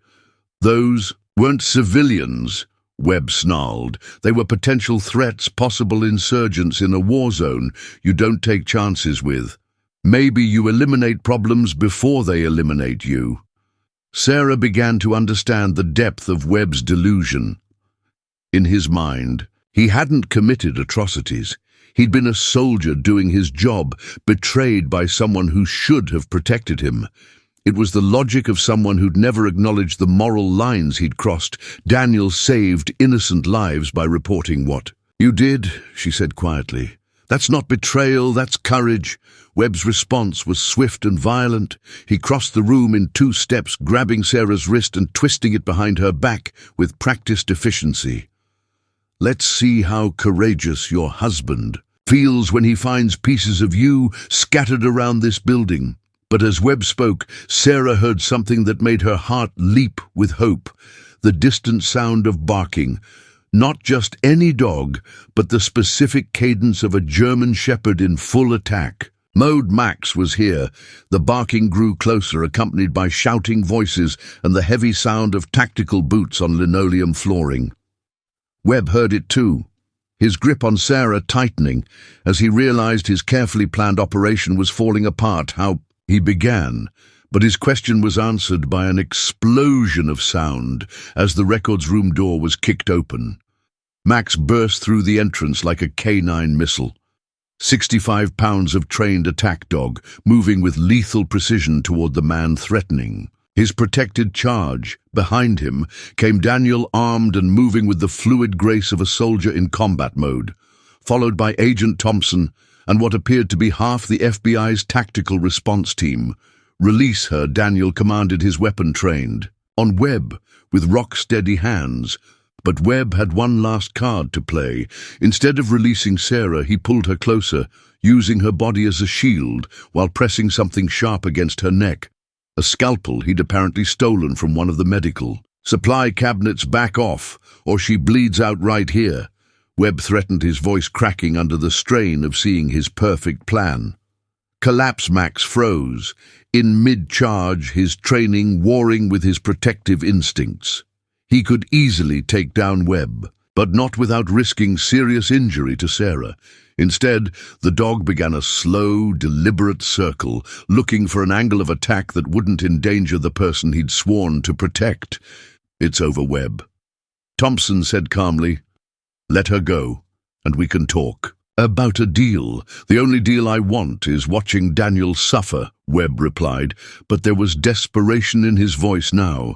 Those weren't civilians, Webb snarled. They were potential threats, possible insurgents in a war zone you don't take chances with. Maybe you eliminate problems before they eliminate you. Sarah began to understand the depth of Webb's delusion. In his mind, he hadn't committed atrocities. He'd been a soldier doing his job, betrayed by someone who should have protected him. It was the logic of someone who'd never acknowledged the moral lines he'd crossed. Daniel saved innocent lives by reporting what you did, she said quietly. That's not betrayal, that's courage. Webb's response was swift and violent. He crossed the room in 2 steps, grabbing Sarah's wrist and twisting it behind her back with practiced efficiency. Let's see how courageous your husband feels when he finds pieces of you scattered around this building. But as Webb spoke, Sarah heard something that made her heart leap with hope. The distant sound of barking. Not just any dog, but the specific cadence of a German shepherd in full attack. Mode Max was here. The barking grew closer, accompanied by shouting voices and the heavy sound of tactical boots on linoleum flooring. Webb heard it too, his grip on Sarah tightening as he realized his carefully planned operation was falling apart. How he began, but his question was answered by an explosion of sound as the records room door was kicked open. Max burst through the entrance like a K9 missile. 65 pounds of trained attack dog, moving with lethal precision toward the man threatening. His protected charge. Behind him came Daniel, armed and moving with the fluid grace of a soldier in combat mode, followed by Agent Thompson and what appeared to be half the FBI's tactical response team. Release her, Daniel commanded, his weapon trained. On Webb, with rock-steady hands. But Webb had one last card to play. Instead of releasing Sarah, he pulled her closer, using her body as a shield while pressing something sharp against her neck. A scalpel he'd apparently stolen from one of the medical supply cabinets. Back off, or she bleeds out right here. Webb threatened, his voice cracking under the strain of seeing his perfect plan. Collapse. Max froze, in mid-charge, his training warring with his protective instincts. He could easily take down Webb, but not without risking serious injury to Sarah. Instead, the dog began a slow, deliberate circle, looking for an angle of attack that wouldn't endanger the person he'd sworn to protect. It's over, Webb. Thompson said calmly, let her go, and we can talk. About a deal. The only deal I want is watching Daniel suffer, Webb replied, but there was desperation in his voice now.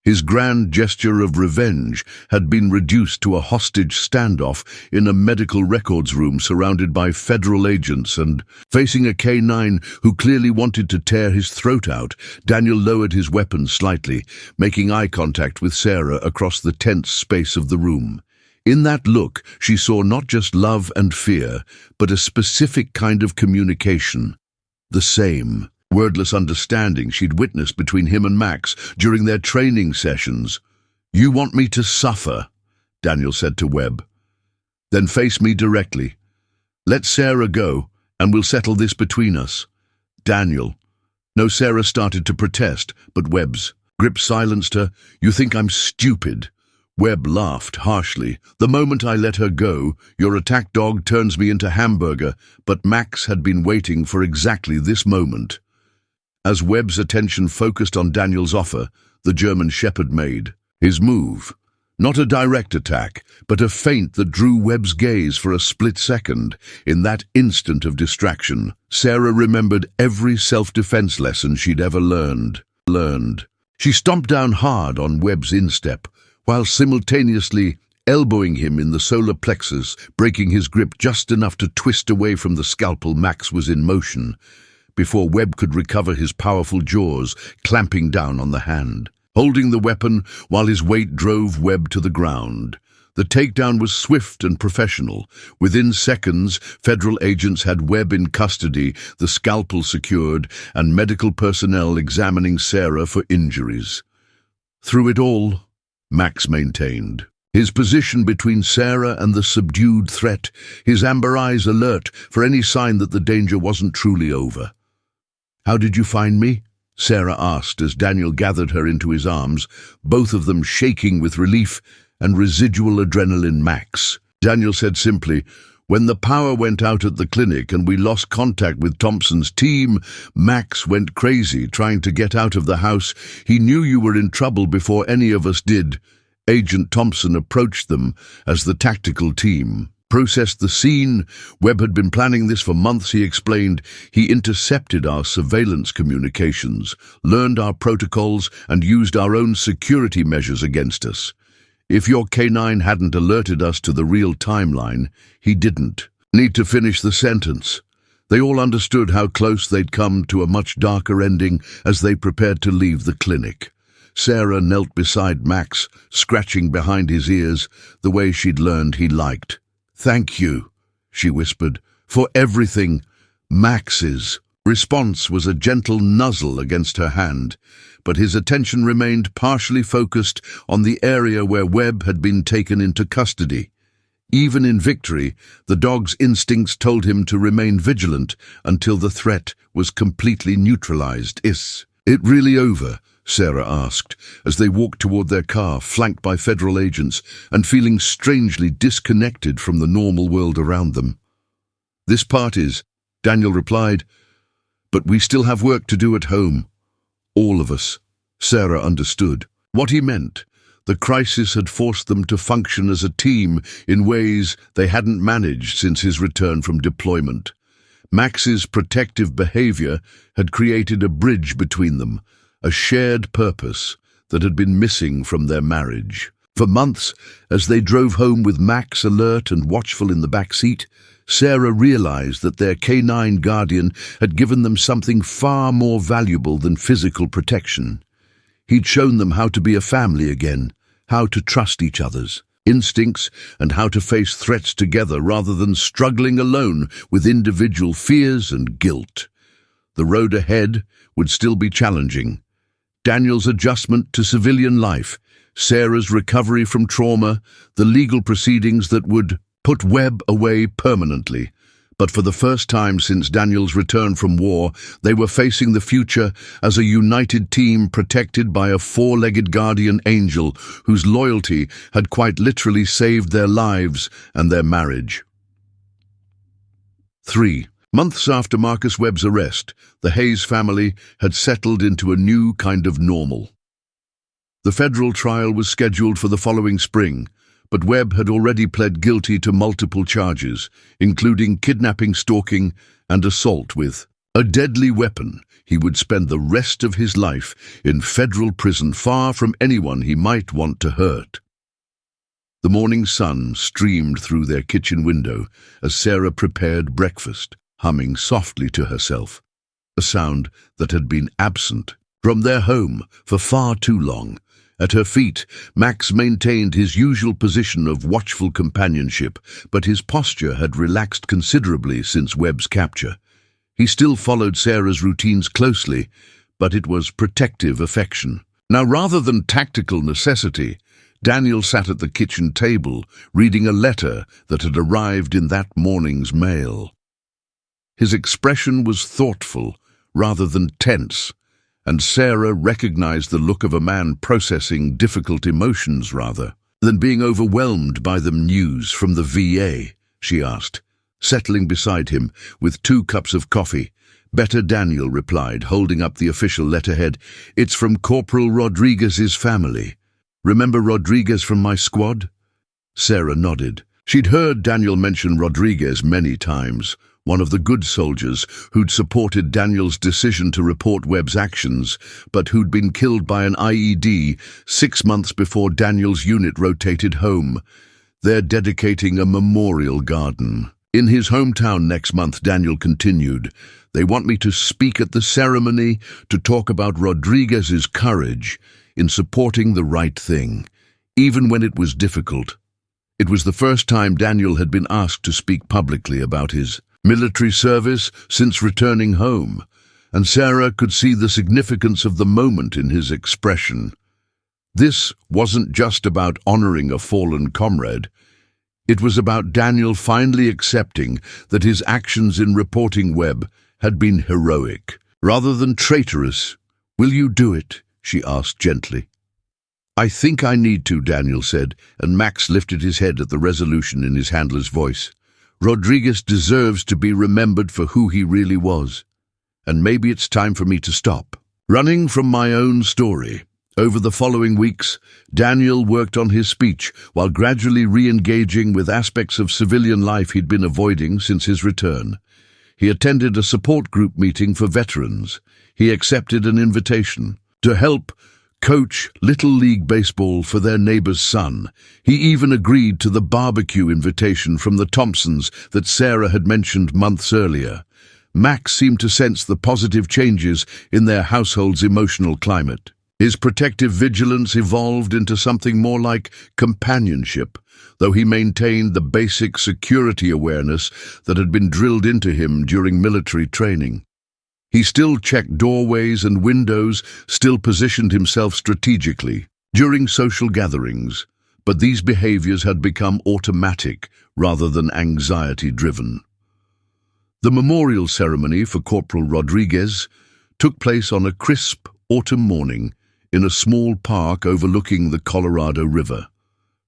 His grand gesture of revenge had been reduced to a hostage standoff in a medical records room surrounded by federal agents and facing a K9 who clearly wanted to tear his throat out. Daniel lowered his weapon slightly, making eye contact with Sarah across the tense space of the room. In that look, she saw not just love and fear, but a specific kind of communication. The same wordless understanding she'd witnessed between him and Max during their training sessions. You want me to suffer, Daniel said to Webb. Then face me directly. Let Sarah go, and we'll settle this between us. Daniel. No, Sarah started to protest, but Webb's grip silenced her. You think I'm stupid? Webb laughed harshly. The moment I let her go, your attack dog turns me into hamburger, but Max had been waiting for exactly this moment. As Webb's attention focused on Daniel's offer, the German shepherd made his move. Not a direct attack, but a feint that drew Webb's gaze for a split second. In that instant of distraction, Sarah remembered every self-defense lesson she'd ever learned. She stomped down hard on Webb's instep, while simultaneously elbowing him in the solar plexus, breaking his grip just enough to twist away from the scalpel. Max was in motion before Webb could recover, his powerful jaws clamping down on the hand, holding the weapon while his weight drove Webb to the ground. The takedown was swift and professional. Within seconds, federal agents had Webb in custody, the scalpel secured, and medical personnel examining Sarah for injuries. Through it all, Max maintained his position between Sarah and the subdued threat, his amber eyes alert for any sign that the danger wasn't truly over. "How did you find me?" Sarah asked as Daniel gathered her into his arms, both of them shaking with relief and residual adrenaline max. Daniel said simply, "When the power went out at the clinic and we lost contact with Thompson's team, Max went crazy trying to get out of the house. He knew you were in trouble before any of us did. Agent Thompson approached them as the tactical team. Processed the scene. Webb had been planning this for months, he explained. He intercepted our surveillance communications, learned our protocols, and used our own security measures against us. If your K9 hadn't alerted us to the real timeline, he didn't." Need to finish the sentence. They all understood how close they'd come to a much darker ending as they prepared to leave the clinic. Sarah knelt beside Max, scratching behind his ears, the way she'd learned he liked. "Thank you," she whispered, "for everything." Max's response was a gentle nuzzle against her hand, but his attention remained partially focused on the area where Webb had been taken into custody. Even in victory, the dog's instincts told him to remain vigilant until the threat was completely neutralized. "Is it really over?" Sarah asked, as they walked toward their car, flanked by federal agents and feeling strangely disconnected from the normal world around them. "This part is," Daniel replied, "but we still have work to do at home. All of us." Sarah understood what he meant. The crisis had forced them to function as a team in ways they hadn't managed since his return from deployment. Max's protective behavior had created a bridge between them, a shared purpose that had been missing from their marriage. For months, as they drove home with Max alert and watchful in the back seat, Sarah realized that their K9 guardian had given them something far more valuable than physical protection. He'd shown them how to be a family again, how to trust each other's instincts, and how to face threats together rather than struggling alone with individual fears and guilt. The road ahead would still be challenging. Daniel's adjustment to civilian life, Sarah's recovery from trauma, the legal proceedings that would put Webb away permanently. But for the first time since Daniel's return from war, they were facing the future as a united team protected by a four-legged guardian angel whose loyalty had quite literally saved their lives and their marriage. 3. Months after Marcus Webb's arrest, the Hayes family had settled into a new kind of normal. The federal trial was scheduled for the following spring, but Webb had already pled guilty to multiple charges, including kidnapping, stalking, and assault with a deadly weapon. He would spend the rest of his life in federal prison, far from anyone he might want to hurt. The morning sun streamed through their kitchen window as Sarah prepared breakfast, humming softly to herself, a sound that had been absent from their home for far too long. At her feet, Max maintained his usual position of watchful companionship, but his posture had relaxed considerably since Webb's capture. He still followed Sarah's routines closely, but it was protective affection. Now, rather than tactical necessity, Daniel sat at the kitchen table, reading a letter that had arrived in that morning's mail. His expression was thoughtful rather than tense, and Sarah recognized the look of a man processing difficult emotions rather than being overwhelmed by the news from the VA, she asked, settling beside him with 2 cups of coffee. "Better," Daniel replied, holding up the official letterhead. "It's from Corporal Rodriguez's family. Remember Rodriguez from my squad?" Sarah nodded. She'd heard Daniel mention Rodriguez many times, one of the good soldiers who'd supported Daniel's decision to report Webb's actions, but who'd been killed by an IED 6 months before Daniel's unit rotated home. They're dedicating a memorial garden in his hometown next month, Daniel continued. They want me to speak at the ceremony to talk about Rodriguez's courage in supporting the right thing, even when it was difficult. It was the first time Daniel had been asked to speak publicly about his military service since returning home, and Sarah could see the significance of the moment in his expression. This wasn't just about honoring a fallen comrade. It was about Daniel finally accepting that his actions in reporting Webb had been heroic, rather than traitorous. "Will you do it?" she asked gently. "I think I need to," Daniel said, and Max lifted his head at the resolution in his handler's voice. "Rodriguez deserves to be remembered for who he really was. And maybe it's time for me to stop." Running from my own story, over the following weeks, Daniel worked on his speech while gradually re-engaging with aspects of civilian life he'd been avoiding since his return. He attended a support group meeting for veterans. He accepted an invitation to help coach Little League Baseball for their neighbor's son. He even agreed to the barbecue invitation from the Thompsons that Sarah had mentioned months earlier. Max seemed to sense the positive changes in their household's emotional climate. His protective vigilance evolved into something more like companionship, though he maintained the basic security awareness that had been drilled into him during military training. He still checked doorways and windows, still positioned himself strategically during social gatherings, but these behaviors had become automatic rather than anxiety-driven. The memorial ceremony for Corporal Rodriguez took place on a crisp autumn morning in a small park overlooking the Colorado River.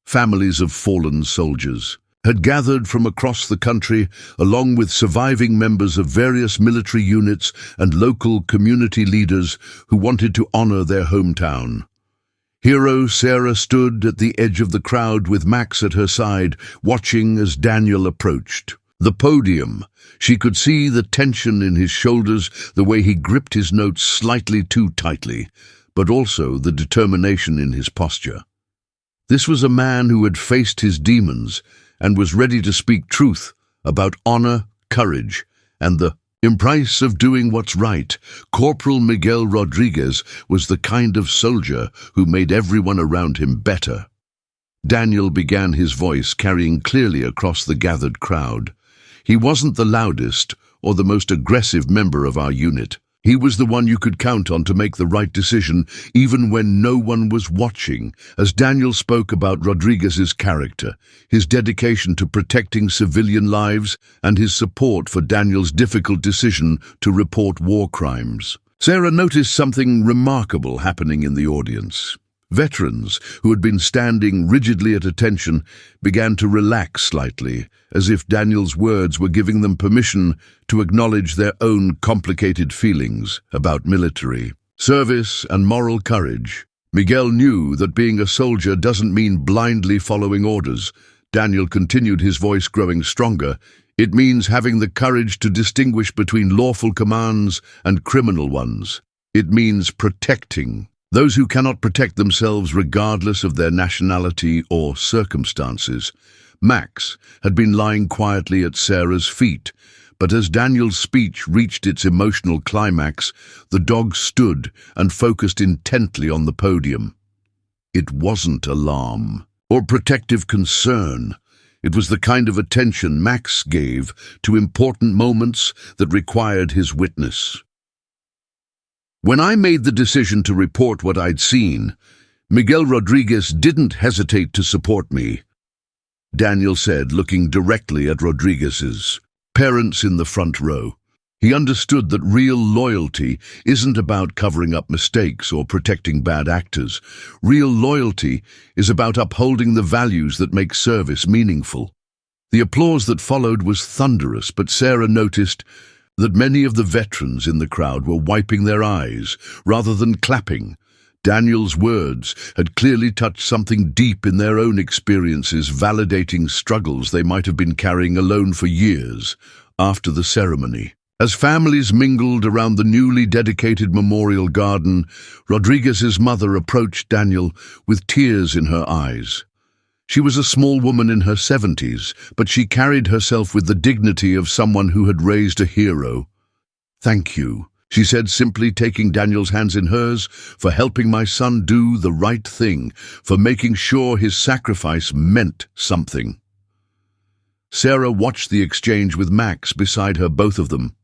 Families of fallen soldiers had gathered from across the country, along with surviving members of various military units and local community leaders who wanted to honor their hometown. Hero Sarah stood at the edge of the crowd with Max at her side, watching as Daniel approached. The podium. She could see the tension in his shoulders, the way he gripped his notes slightly too tightly, but also the determination in his posture. This was a man who had faced his demons and was ready to speak truth about honor, courage, and the price of doing what's right. Corporal Miguel Rodriguez was the kind of soldier who made everyone around him better. Daniel began, his voice carrying clearly across the gathered crowd. He wasn't the loudest or the most aggressive member of our unit. He was the one you could count on to make the right decision, even when no one was watching. As Daniel spoke about Rodriguez's character, his dedication to protecting civilian lives, and his support for Daniel's difficult decision to report war crimes, Sarah noticed something remarkable happening in the audience. Veterans, who had been standing rigidly at attention, began to relax slightly, as if Daniel's words were giving them permission to acknowledge their own complicated feelings about military service and moral courage. Miguel knew that being a soldier doesn't mean blindly following orders. Daniel continued, his voice growing stronger. It means having the courage to distinguish between lawful commands and criminal ones. It means protecting those who cannot protect themselves regardless of their nationality or circumstances. Max had been lying quietly at Sarah's feet, but as Daniel's speech reached its emotional climax, the dog stood and focused intently on the podium. It wasn't alarm or protective concern. It was the kind of attention Max gave to important moments that required his witness. When I made the decision to report what I'd seen, Miguel Rodriguez didn't hesitate to support me, Daniel said, looking directly at Rodriguez's parents in the front row. He understood that real loyalty isn't about covering up mistakes or protecting bad actors. Real loyalty is about upholding the values that make service meaningful. The applause that followed was thunderous, but Sarah noticed that many of the veterans in the crowd were wiping their eyes rather than clapping. Daniel's words had clearly touched something deep in their own experiences, validating struggles they might have been carrying alone for years after the ceremony. As families mingled around the newly dedicated memorial garden, Rodriguez's mother approached Daniel with tears in her eyes. She was a small woman in her 70s, but she carried herself with the dignity of someone who had raised a hero. "Thank you," she said, simply taking Daniel's hands in hers, "for helping my son do the right thing, for making sure his sacrifice meant something." Sarah watched the exchange with Max beside her, both of them,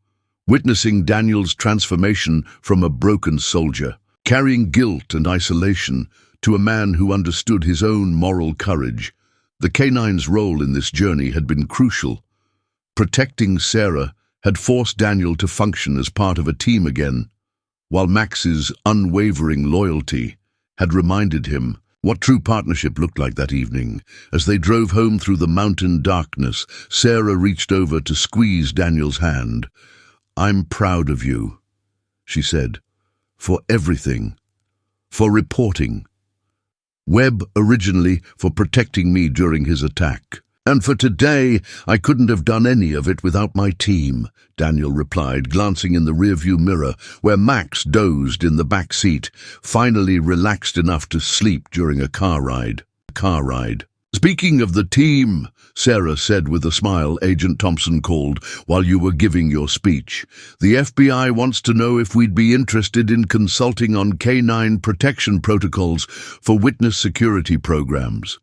witnessing Daniel's transformation from a broken soldier, carrying guilt and isolation, to a man who understood his own moral courage. The canine's role in this journey had been crucial. Protecting Sarah had forced Daniel to function as part of a team again, while Max's unwavering loyalty had reminded him what true partnership looked like that evening. As they drove home through the mountain darkness, Sarah reached over to squeeze Daniel's hand. "I'm proud of you," she said, "for everything, for reporting. Webb originally for protecting me during his attack. And for today, I couldn't have done any of it without my team," Daniel replied, glancing in the rearview mirror, where Max dozed in the back seat, finally relaxed enough to sleep during a car ride. "Speaking of the team," Sarah said with a smile, "Agent Thompson called while you were giving your speech. The FBI wants to know if we'd be interested in consulting on canine protection protocols for witness security programs."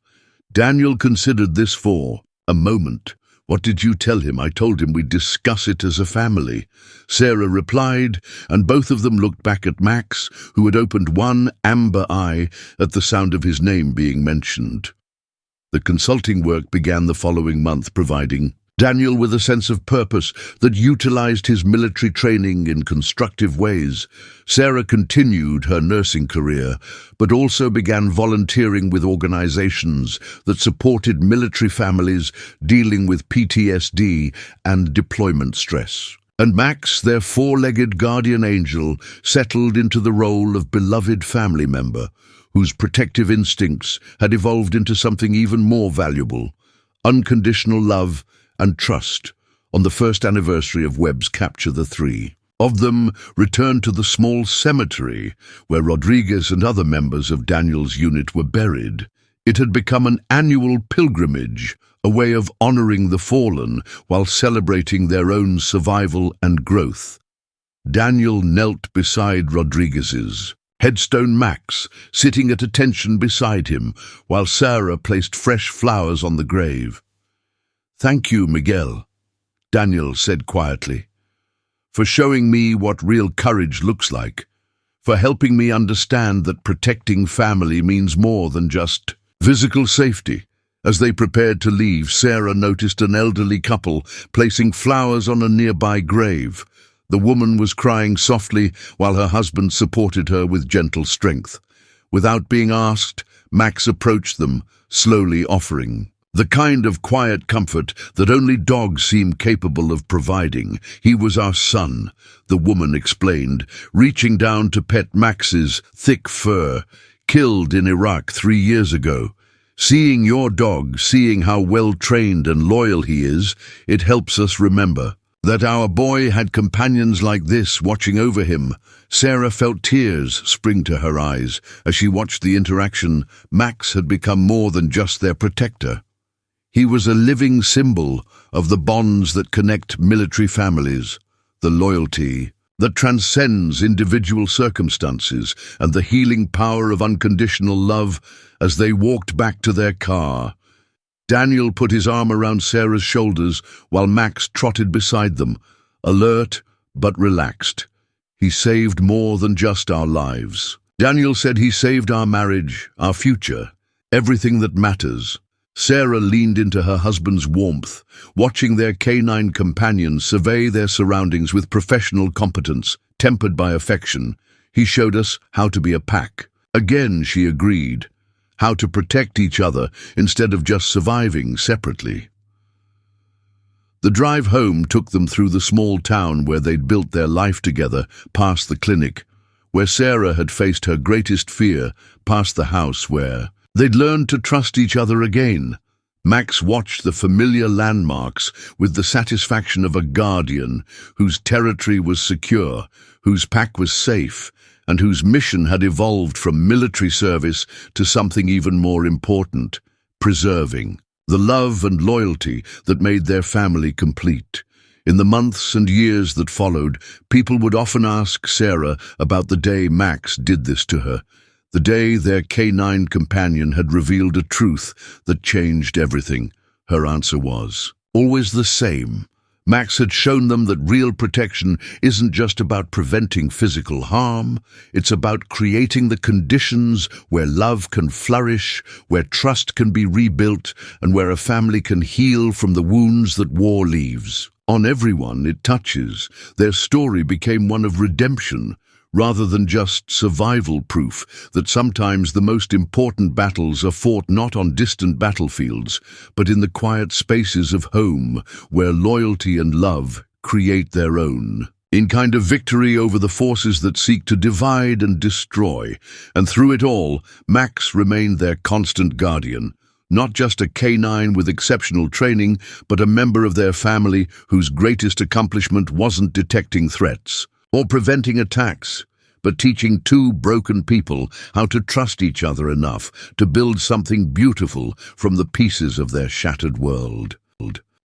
Daniel considered this for a moment. "What did you tell him?" "I told him we'd discuss it as a family," Sarah replied, and both of them looked back at Max, who had opened one amber eye at the sound of his name being mentioned. The consulting work began the following month, providing Daniel with a sense of purpose that utilized his military training in constructive ways. Sarah continued her nursing career, but also began volunteering with organizations that supported military families dealing with PTSD and deployment stress. And Max, their four-legged guardian angel, settled into the role of beloved family member, whose protective instincts had evolved into something even more valuable: unconditional love and trust. On the first anniversary of Webb's capture, the three of them returned to the small cemetery where Rodriguez and other members of Daniel's unit were buried. It had become an annual pilgrimage, a way of honoring the fallen while celebrating their own survival and growth. Daniel knelt beside Rodriguez's headstone, Max sitting at attention beside him, while Sarah placed fresh flowers on the grave. "Thank you, Miguel," Daniel said quietly, "for showing me what real courage looks like, for helping me understand that protecting family means more than just physical safety." As they prepared to leave, Sarah noticed an elderly couple placing flowers on a nearby grave. The woman was crying softly while her husband supported her with gentle strength. Without being asked, Max approached them, slowly offering the kind of quiet comfort that only dogs seem capable of providing. "He was our son," the woman explained, reaching down to pet Max's thick fur, "killed in Iraq 3 years ago. Seeing your dog, seeing how well-trained and loyal he is, it helps us remember that our boy had companions like this watching over him." Sarah felt tears spring to her eyes as she watched the interaction. Max had become more than just their protector. He was a living symbol of the bonds that connect military families, the loyalty that transcends individual circumstances, and the healing power of unconditional love. As they walked back to their car, Daniel put his arm around Sarah's shoulders while Max trotted beside them, alert but relaxed. "He saved more than just our lives." Daniel said, "He saved our marriage, our future, everything that matters." Sarah leaned into her husband's warmth, watching their canine companion survey their surroundings with professional competence, tempered by affection. "He showed us how to be a pack." Again, she agreed, how to protect each other instead of just surviving separately. The drive home took them through the small town where they'd built their life together, past the clinic, where Sarah had faced her greatest fear, past the house where they'd learned to trust each other again. Max watched the familiar landmarks with the satisfaction of a guardian whose territory was secure, whose pack was safe, and whose mission had evolved from military service to something even more important: preserving the love and loyalty that made their family complete. In the months and years that followed, people would often ask Sarah about the day Max did this to her, the day their canine companion had revealed a truth that changed everything. Her answer was always the same. Max had shown them that real protection isn't just about preventing physical harm, it's about creating the conditions where love can flourish, where trust can be rebuilt, and where a family can heal from the wounds that war leaves. On everyone it touches, their story became one of redemption, rather than just survival proof that sometimes the most important battles are fought not on distant battlefields, but in the quiet spaces of home, where loyalty and love create their own. In kind of victory over the forces that seek to divide and destroy, and through it all, Max remained their constant guardian. Not just a canine with exceptional training, but a member of their family whose greatest accomplishment wasn't detecting threats or preventing attacks, but teaching two broken people how to trust each other enough to build something beautiful from the pieces of their shattered world.